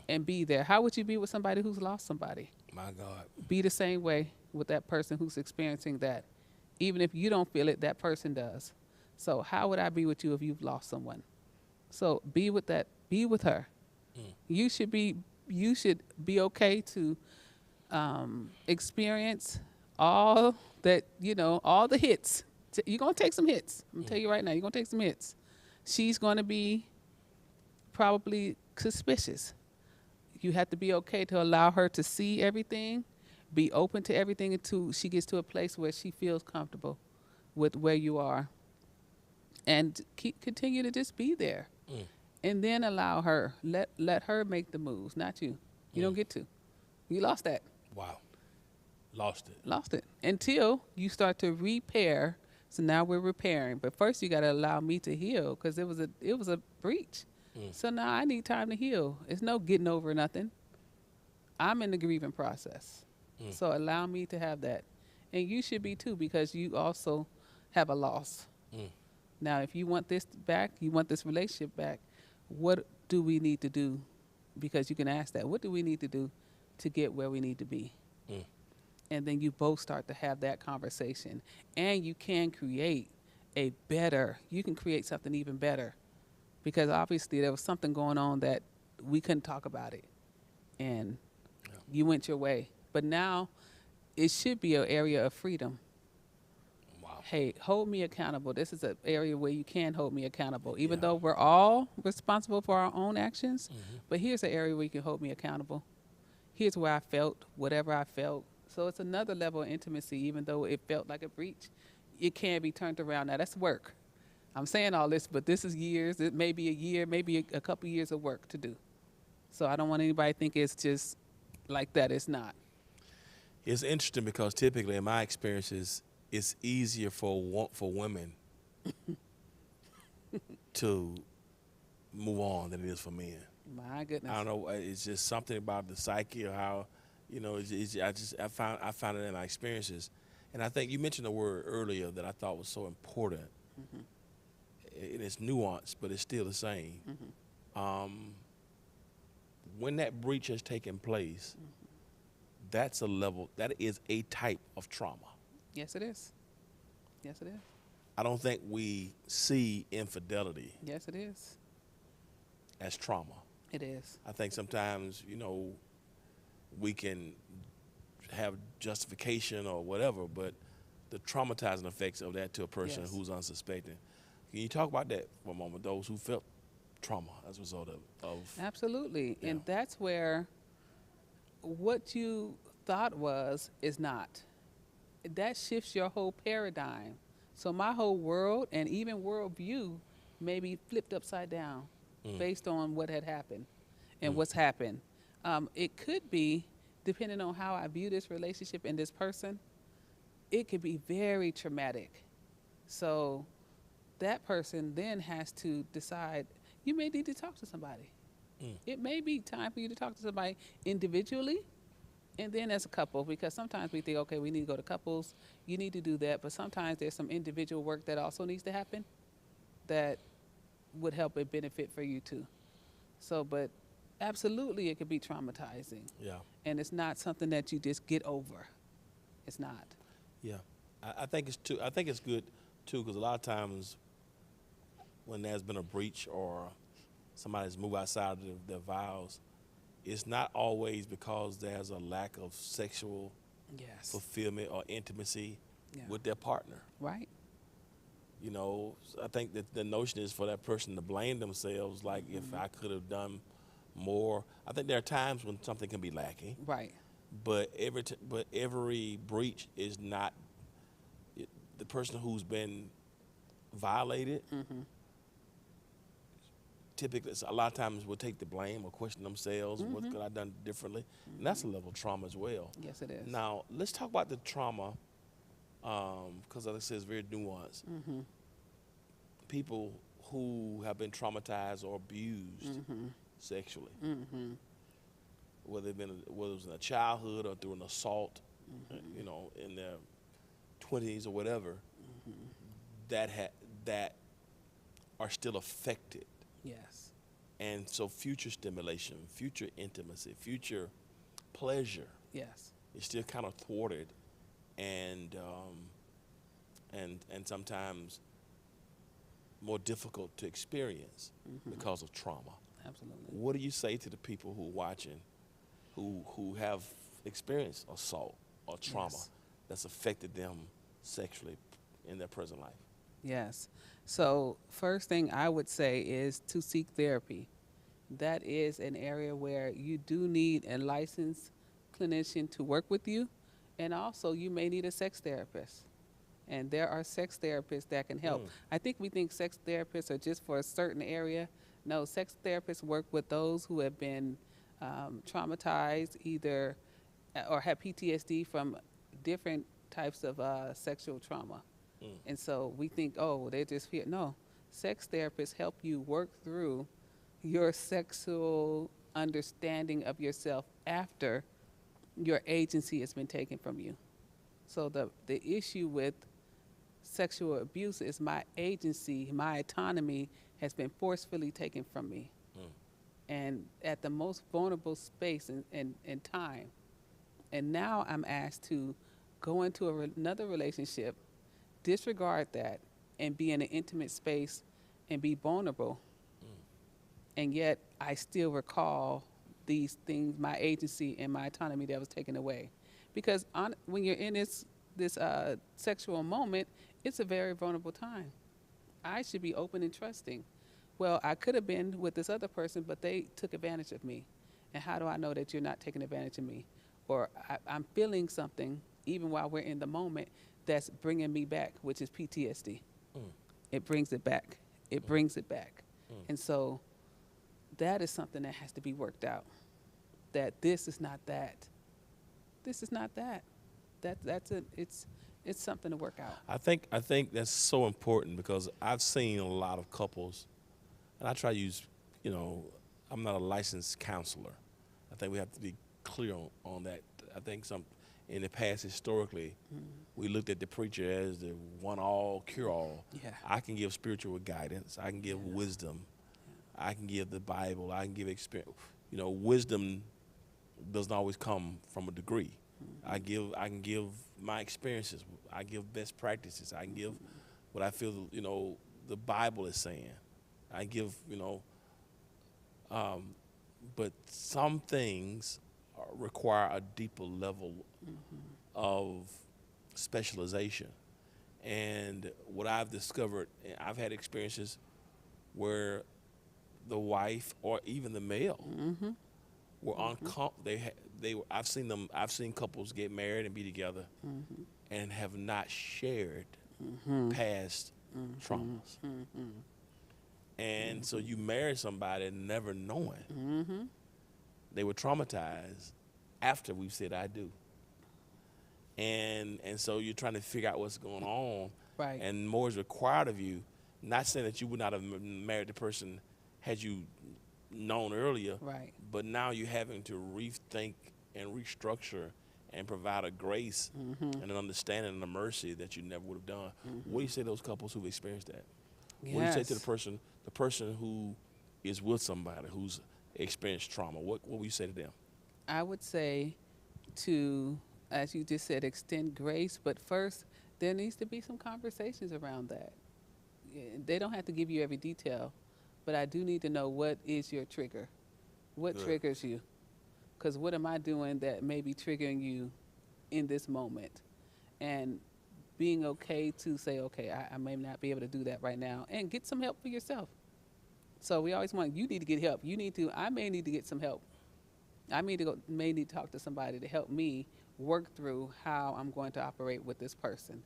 and be there. How would you be with somebody who's lost somebody? My God. Be the same way with that person who's experiencing that. Even if you don't feel it, that person does. So how would I be with you if you've lost someone? So be with that. Be with her. You should be okay to experience all that, all the hits. You're going to take some hits. I'm going to tell you right now, you're going to take some hits. She's going to be probably suspicious. You have to be okay to allow her to see everything, be open to everything until she gets to a place where she feels comfortable with where you are, and continue to just be there. And then allow her, let her make the moves, not you. You don't get to. You lost that. Wow. Lost it. Until you start to repair. So now we're repairing. But first you got to allow me to heal, because it was a breach. So now I need time to heal. It's no getting over nothing. I'm in the grieving process. So allow me to have that. And you should be too, because you also have a loss. Now, if you want this back, you want this relationship back, what do we need to do? Because you can ask that. What do we need to do to get where we need to be? And then you both start to have that conversation. And you can create you can create something even better. Because obviously there was something going on that we couldn't talk about it. And you went your way. But now it should be an area of freedom. Wow. Hey, hold me accountable. This is an area where you can hold me accountable, even though we're all responsible for our own actions. But here's an area where you can hold me accountable. Here's where I felt, whatever I felt. So it's another level of intimacy, even though it felt like a breach. It can be turned around. Now, that's work. I'm saying all this, but this is years. It may be a year, maybe a couple years of work to do. So I don't want anybody to think it's just like that. It's not. It's interesting because typically in my experiences, it's easier for women to move on than it is for men. My goodness. I don't know. It's just something about the psyche or how, I found it in my experiences. And I think you mentioned a word earlier that I thought was so important. And it's nuanced, but it's still the same. When that breach has taken place, that is a type of trauma. Yes, it is. Yes, it is. I don't think we see infidelity Yes, it is. as trauma. It is. I think sometimes, we can have justification or whatever, but the traumatizing effects of that to a person who's unsuspecting. Can you talk about that for a moment, those who felt trauma as a result of Absolutely. Yeah. And that's where what you thought is not. That shifts your whole paradigm So my whole world and even worldview may be flipped upside down based on what had happened and what's happened. It could be, depending on how I view this relationship and this person, it could be very traumatic. So that person then has to decide, you may need to talk to somebody. It may be time for you to talk to somebody individually and then as a couple, because sometimes we think, okay, we need to go to couples, you need to do that, but sometimes there's some individual work that also needs to happen that would help and benefit for you too. So, but absolutely it could be traumatizing, Yeah. and it's not something that you just get over. It's not. Yeah. I think it's too. I think it's good too, because a lot of times when there's been a breach or somebody's moved outside of their vows, it's not always because there's a lack of sexual Yes. fulfillment or intimacy Yeah. with their partner. Right? You know, I think that the notion is for that person to blame themselves, like if I could have done more. I think there are times when something can be lacking, Right. but every breach is not the person who's been violated. Typically, a lot of times will take the blame or question themselves. What could I have done differently? And that's a level of trauma as well. Yes, it is. Now, let's talk about the trauma, because like I said, it's very nuanced. People who have been traumatized or abused sexually, whether it was in a childhood or through an assault, you know, in their 20s or whatever, that are still affected. Yes. And so future stimulation, future intimacy, future pleasure Yes. is still kind of thwarted and sometimes more difficult to experience because of trauma. Absolutely. What do you say to the people who are watching who have experienced assault or trauma Yes. that's affected them sexually in their present life? Yes. So first thing I would say is to seek therapy. That is an area where you do need a licensed clinician to work with you, and also you may need a sex therapist. And there are sex therapists that can help. I think we think sex therapists are just for a certain area. No, sex therapists work with those who have been traumatized either or have PTSD from different types of sexual trauma. And so we think, oh, they just feel. No, sex therapists help you work through your sexual understanding of yourself after your agency has been taken from you. So the issue with sexual abuse is my agency, my autonomy has been forcefully taken from me. And at the most vulnerable space and time. And now I'm asked to go into another relationship, disregard that, and be in an intimate space and be vulnerable. And yet I still recall these things, my agency and my autonomy that was taken away. Because when you're in this sexual moment, it's a very vulnerable time. I should be open and trusting. Well, I could have been with this other person, but they took advantage of me. And how do I know that you're not taking advantage of me? Or I'm feeling something, even while we're in the moment, that's bringing me back, which is PTSD. It brings it back. It brings it back. And so that is something that has to be worked out. That this is not that. This is not that. It's something to work out. I think that's so important because I've seen a lot of couples, and I try to use, you know, I'm not a licensed counselor. I think we have to be clear on that. I think in the past, historically, we looked at the preacher as the one-all, cure-all. Yeah. I can give spiritual guidance. I can give wisdom. I can give the Bible. I can give experience. You know, wisdom doesn't always come from a degree. I can give my experiences. I give best practices. I can give what I feel, you know, the Bible is saying. I give, you know, but some things require a deeper level of specialization. And what I've discovered, I've had experiences where the wife or even the male were I've seen couples get married and be together and have not shared past traumas. And so you marry somebody never knowing they were traumatized after we've said I do. And so you're trying to figure out what's going on. Right. And more is required of you. Not saying that you would not have married the person had you known earlier. Right. But now you're having to rethink and restructure and provide a grace and an understanding and a mercy that you never would have done. What do you say to those couples who've experienced that? What do you say to the person who is with somebody who's experienced trauma? What would you say to them? I would say to, as you just said, extend grace, but first there needs to be some conversations around that. They don't have to give you every detail, but I do need to know what is your trigger. What Good. triggers you? Because what am I doing that may be triggering you in this moment? And being okay to say, okay, I may not be able to do that right now, and get some help for yourself. So we always want, you need to get help. I may need to get some help. I may need to talk to somebody to help me work through how I'm going to operate with this person.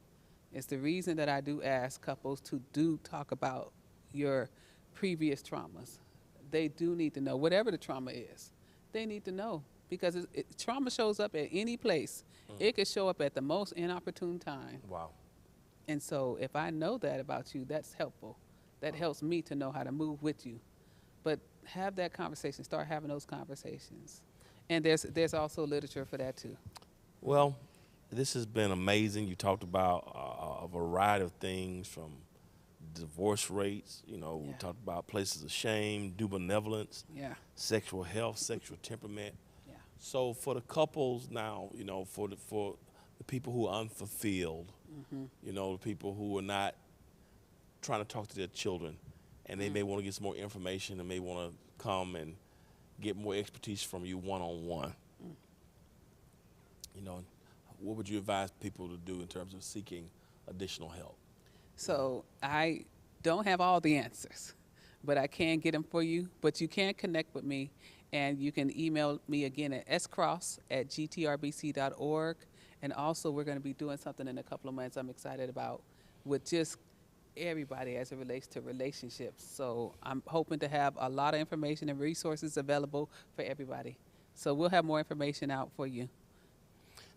It's the reason that I do ask couples to do talk about your previous traumas. They do need to know, whatever the trauma is, they need to know, because trauma shows up at any place. It could show up at the most inopportune time. Wow. And so if I know that about you, that's helpful. That helps me to know how to move with you. But have that conversation, start having those conversations. And there's also literature for that too. Well, this has been amazing. You talked about a variety of things, from divorce rates, we Yeah. talked about places of shame, due benevolence, Yeah. sexual health, sexual temperament. Yeah. So for the couples now, for the people who are unfulfilled, the people who are not trying to talk to their children, and they may want to get some more information and may want to come and get more expertise from you one-on-one. What would you advise people to do in terms of seeking additional help? So I don't have all the answers, but I can get them for you. But you can connect with me, and you can email me again at scross@gtrbc.org. And also, we're going to be doing something in a couple of months I'm excited about with just everybody as it relates to relationships. So I'm hoping to have a lot of information and resources available for everybody. So we'll have more information out for you.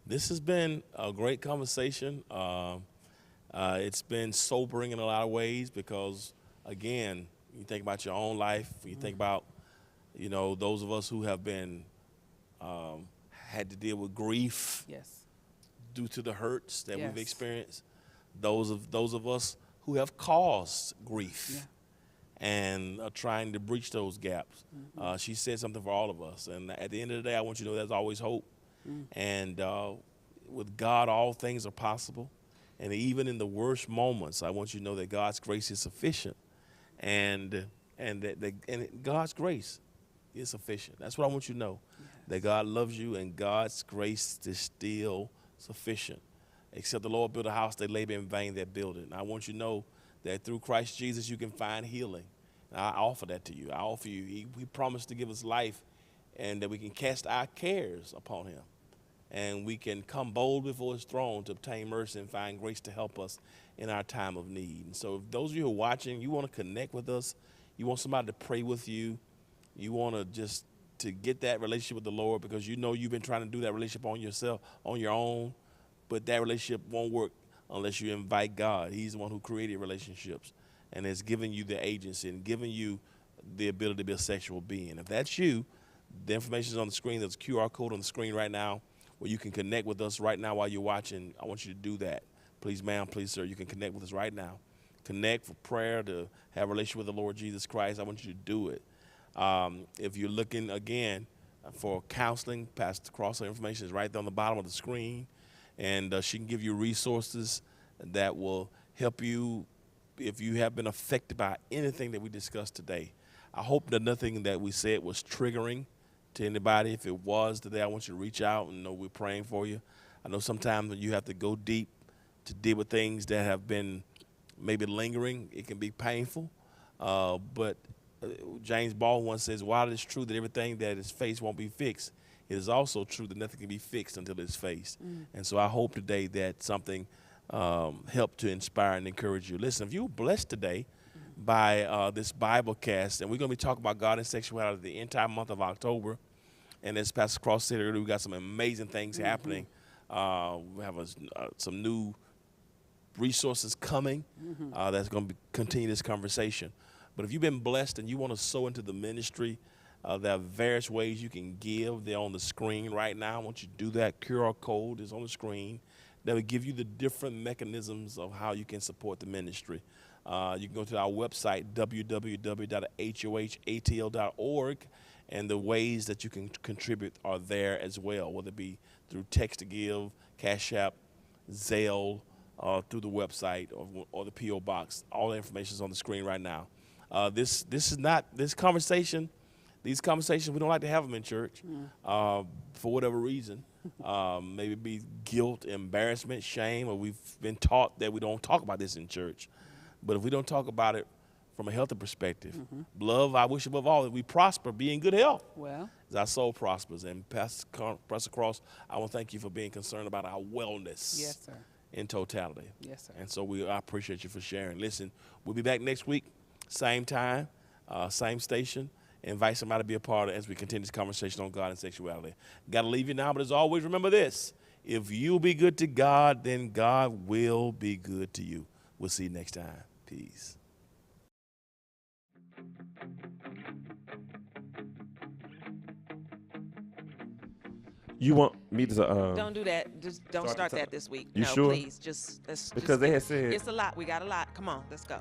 This has been a great conversation. It's been sobering in a lot of ways because, again, you think about your own life. You think about, those of us who have been had to deal with grief Yes. due to the hurts that we've Yes. experienced. Those of us who have caused grief Yeah. and are trying to breach those gaps. She said something for all of us. And at the end of the day, I want you to know there's always hope. And with God, all things are possible. And even in the worst moments, I want you to know that God's grace is sufficient, and God's grace is sufficient. That's what I want you to know, that God loves you and God's grace is still sufficient. Except the Lord build a house, they labor in vain that build it. And I want you to know that through Christ Jesus you can find healing. And I offer that to you. I offer you. He promised to give us life, and that we can cast our cares upon Him. And we can come bold before His throne to obtain mercy and find grace to help us in our time of need. And so if those of you who are watching, you want to connect with us, you want somebody to pray with you, you want to get that relationship with the Lord, because you've been trying to do that relationship on yourself, on your own, but that relationship won't work unless you invite God. He's the one who created relationships and has given you the agency and given you the ability to be a sexual being. If that's you, the information is on the screen. There's a QR code on the screen right now where you can connect with us right now while you're watching. I want you to do that. Please, ma'am, please, sir, you can connect with us right now. Connect for prayer, to have a relationship with the Lord Jesus Christ. I want you to do it. If you're looking, again, for counseling, Pastor Cross, information is right there on the bottom of the screen. And she can give you resources that will help you if you have been affected by anything that we discussed today. I hope that nothing that we said was triggering to anybody. If it was today, I want you to reach out and know we're praying for you. I know sometimes when you have to go deep to deal with things that have been maybe lingering, it can be painful. But James Baldwin once says, while it is true that everything that is faced won't be fixed, it is also true that nothing can be fixed until it's faced. And so I hope today that something help to inspire and encourage you. Listen, if you were blessed today by this Bible cast, and we're going to be talking about God and sexuality the entire month of October, and as Pastor Cross said earlier, we got some amazing things happening. We have some new resources coming that's going to continue this conversation. But if you've been blessed and you want to sow into the ministry, there are various ways you can give. They're on the screen right now. I want you to do that. QR code is on the screen. That will give you the different mechanisms of how you can support the ministry. You can go to our website, www.hohatl.org, and the ways that you can contribute are there as well, whether it be through text to give, Cash App, Zelle, through the website or the P.O. Box. All the information is on the screen right now. These conversations, we don't like to have them in church for whatever reason. Maybe it be guilt, embarrassment, shame, or we've been taught that we don't talk about this in church. But if we don't talk about it from a healthy perspective, love, I wish above all that we prosper, be in good health. Well, as our soul prospers. And Pastor Cross, I want to thank you for being concerned about our wellness. yes, sir. In totality. Yes, sir. And so I appreciate you for sharing. Listen, we'll be back next week, same time, same station. Invite somebody to be a part of it as we continue this conversation on God and sexuality. Got to leave you now, but as always, remember this. If you be good to God, then God will be good to you. We'll see you next time. Peace. You want me to? Don't do that. Just don't start that this week. You no, sure? please. Because they had said it's a lot. We got a lot. Come on, let's go.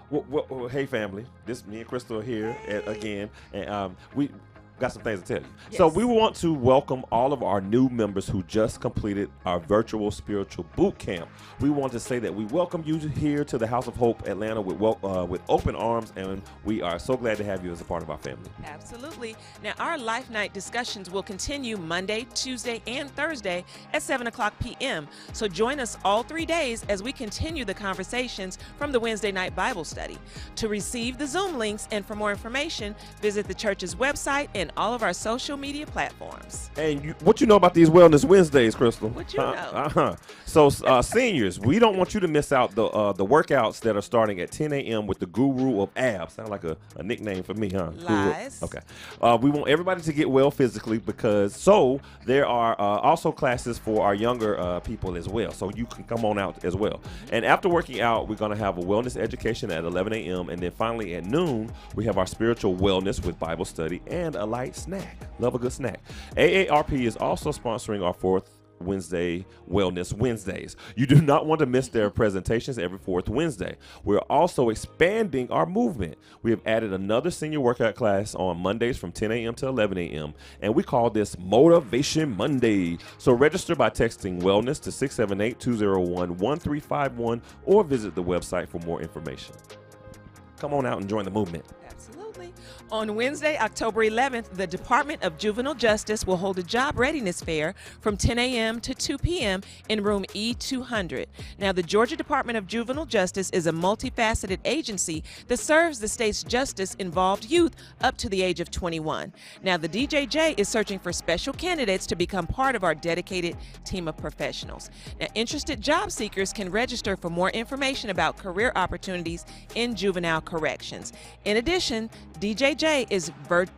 Well, hey, family. This me and Crystal are here again, and we got some things to tell you. Yes. So we want to welcome all of our new members who just completed our virtual spiritual boot camp. We want to say that we welcome you here to the House of Hope Atlanta with open arms, and we are so glad to have you as a part of our family. Absolutely. Now, our Life Night discussions will continue Monday, Tuesday, and Thursday at 7 o'clock p.m. So join us all 3 days as we continue the conversations from the Wednesday night Bible study. To receive the Zoom links and for more information, visit the church's website and all of our social media platforms. And what you know about these Wellness Wednesdays, Crystal? What you know? So, seniors, we don't want you to miss out the workouts that are starting at 10 a.m. with the Guru of Abs. Sound like a nickname for me, huh? Lies. Guru. Okay. We want everybody to get well physically because there are also classes for our younger people as well. So you can come on out as well. And after working out, we're going to have a wellness education at 11 a.m. And then finally at noon, we have our spiritual wellness with Bible study and a light snack. Love a good snack. AARP is also sponsoring our fourth Wednesday Wellness Wednesdays. You do not want to miss their presentations every fourth Wednesday. We're also expanding our movement. We have added another senior workout class on Mondays from 10 a.m. to 11 a.m. and we call this Motivation Monday. So register by texting wellness to 678-201-1351 or visit the website for more information. Come on out and join the movement. Absolutely. On Wednesday, October 11th, the Department of Juvenile Justice will hold a job readiness fair from 10 a.m. to 2 p.m. in room E200. Now, the Georgia Department of Juvenile Justice is a multifaceted agency that serves the state's justice-involved youth up to the age of 21. Now, the DJJ is searching for special candidates to become part of our dedicated team of professionals. Now, interested job seekers can register for more information about career opportunities in juvenile corrections. In addition, DJJ is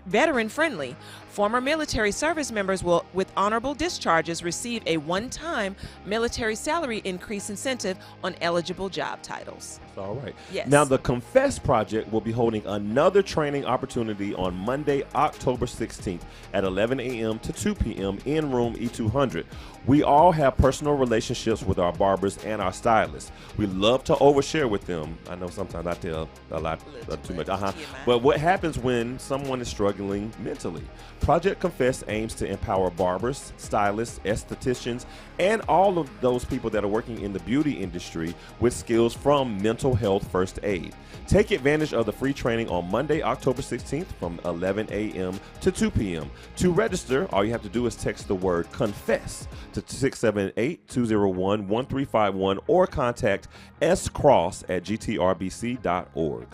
veteran-friendly. Former military service members will, with honorable discharges, receive a one-time military salary increase incentive on eligible job titles. All right. Yes. Now, the Confess Project will be holding another training opportunity on Monday, October 16th at 11 a.m. to 2 p.m. in room E200. We all have personal relationships with our barbers and our stylists. We love to overshare with them. I know sometimes I tell a lot too much. But what happens when someone is struggling mentally? Project Confess aims to empower barbers, stylists, estheticians, and all of those people that are working in the beauty industry with skills from mental health first aid. Take advantage of the free training on Monday, October 16th from 11 a.m. to 2 p.m. To register, all you have to do is text the word CONFESS to 678-201-1351 or contact scross@gtrbc.org.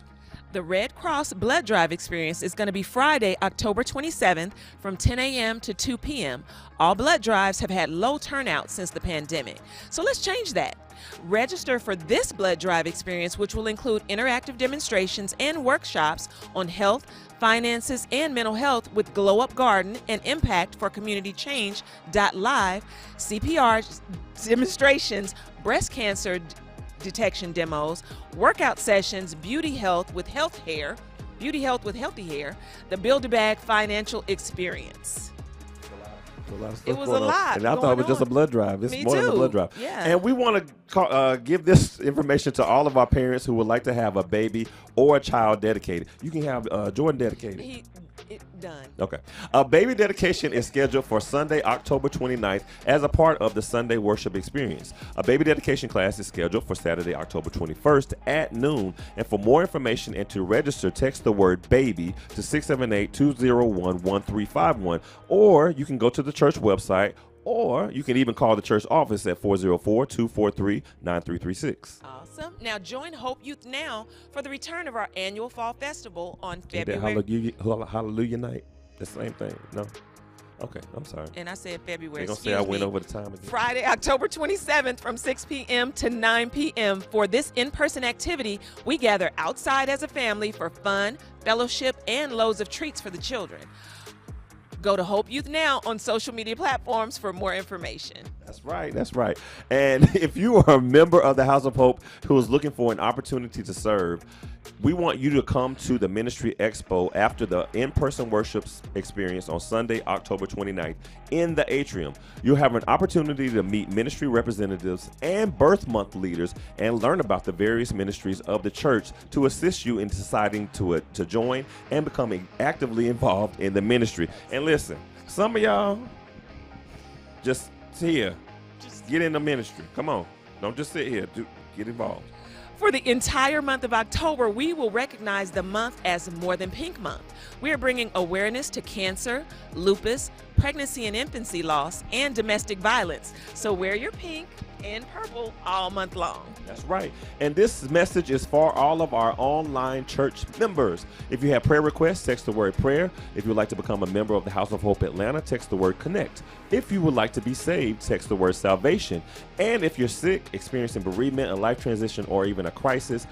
The Red Cross Blood Drive experience is going to be Friday, October 27th from 10 a.m. to 2 p.m. All blood drives have had low turnout since the pandemic. So let's change that. Register for this blood drive experience, which will include interactive demonstrations and workshops on health, finances, and mental health with Glow Up Garden and Impact for Community Change. Live, CPR demonstrations, breast cancer detection demos, workout sessions, beauty health with healthy hair, the Build-A-Bag financial experience. It was a lot. And I thought it was just a blood drive. It's Me more than a too. blood drive. Yeah. And we want to give this information to all of our parents who would like to have a baby or a child dedicated. You can have Jordan dedicated. Done. Okay. A baby dedication is scheduled for Sunday, October 29th as a part of the Sunday worship experience. A baby dedication class is scheduled for Saturday, October 21st at noon. And for more information and to register, text the word baby to 678-201-1351. Or you can go to the church website, or you can even call the church office at 404-243-9336. Awesome. Now join Hope Youth Now for the return of our annual fall festival on Ain't that February. hallelujah night? The same thing. No? Okay, I'm sorry. And I said February. They're going to say I went over the time again. Friday, October 27th from 6 p.m. to 9 p.m. For this in-person activity, we gather outside as a family for fun, fellowship, and loads of treats for the children. Go to Hope Youth Now on social media platforms for more information. That's right. That's right. And if you are a member of the House of Hope who is looking for an opportunity to serve, we want you to come to the Ministry Expo after the in-person worship experience on Sunday, October 29th in the atrium. You'll have an opportunity to meet ministry representatives and birth month leaders and learn about the various ministries of the church to assist you in deciding to join and becoming actively involved in the ministry. And listen, some of y'all just here, get in the ministry. Come on. Don't just sit here. Get involved. For the entire month of October, we will recognize the month as More Than Pink Month. We are bringing awareness to cancer, lupus, pregnancy and infancy loss, and domestic violence. So wear your pink and purple all month long. That's right. And this message is for all of our online church members. If you have prayer requests, text the word prayer. If you would like to become a member of the House of Hope Atlanta, text the word connect. If you would like to be saved, text the word salvation. And if you're sick, experiencing bereavement, a life transition, or even a crisis,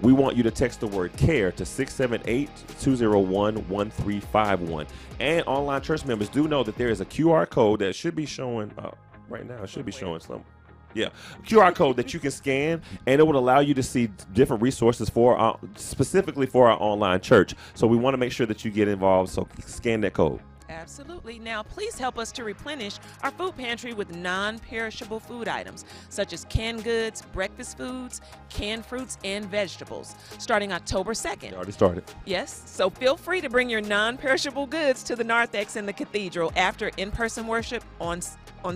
we want you to text the word care to 678-201-1351. And online church members do know that there is a QR code that should be showing right now. It should be showing some. Yeah, QR code that you can scan, and it would allow you to see different resources for specifically for our online church. So we want to make sure that you get involved. So scan that code. Absolutely. Now, please help us to replenish our food pantry with non-perishable food items, such as canned goods, breakfast foods, canned fruits, and vegetables, starting October 2nd. It already started. Yes, so feel free to bring your non-perishable goods to the narthex in the cathedral after in-person worship on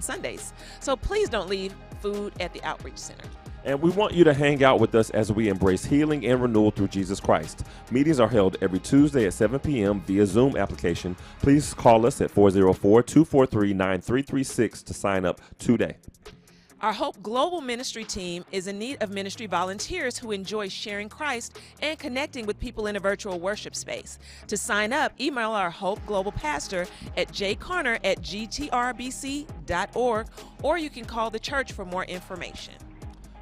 Sundays. So please don't leave food at the Outreach Center. And we want you to hang out with us as we embrace healing and renewal through Jesus Christ. Meetings are held every Tuesday at 7 p.m. via Zoom application. Please call us at 404-243-9336 to sign up today. Our Hope Global Ministry team is in need of ministry volunteers who enjoy sharing Christ and connecting with people in a virtual worship space. To sign up, email our Hope Global pastor at jcarner@gtrbc.org, or you can call the church for more information.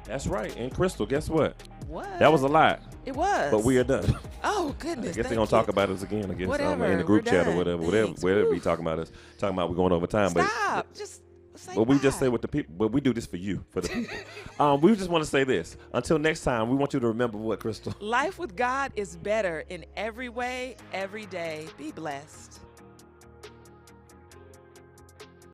That's right. And Crystal, guess what? What? That was a lot. It was. But we are done. Oh, goodness. I guess they're going to talk about us again, I guess. Whatever. In the group We're chat or done. whatever. Thanks. Whatever Woo. we talking about us. Talking about we're going over time. Stop. Just say But we just bye. say what the people, but we do this for you, for the people. We just want to say this. Until next time, we want you to remember what, Crystal? Life with God is better in every way, every day. Be blessed.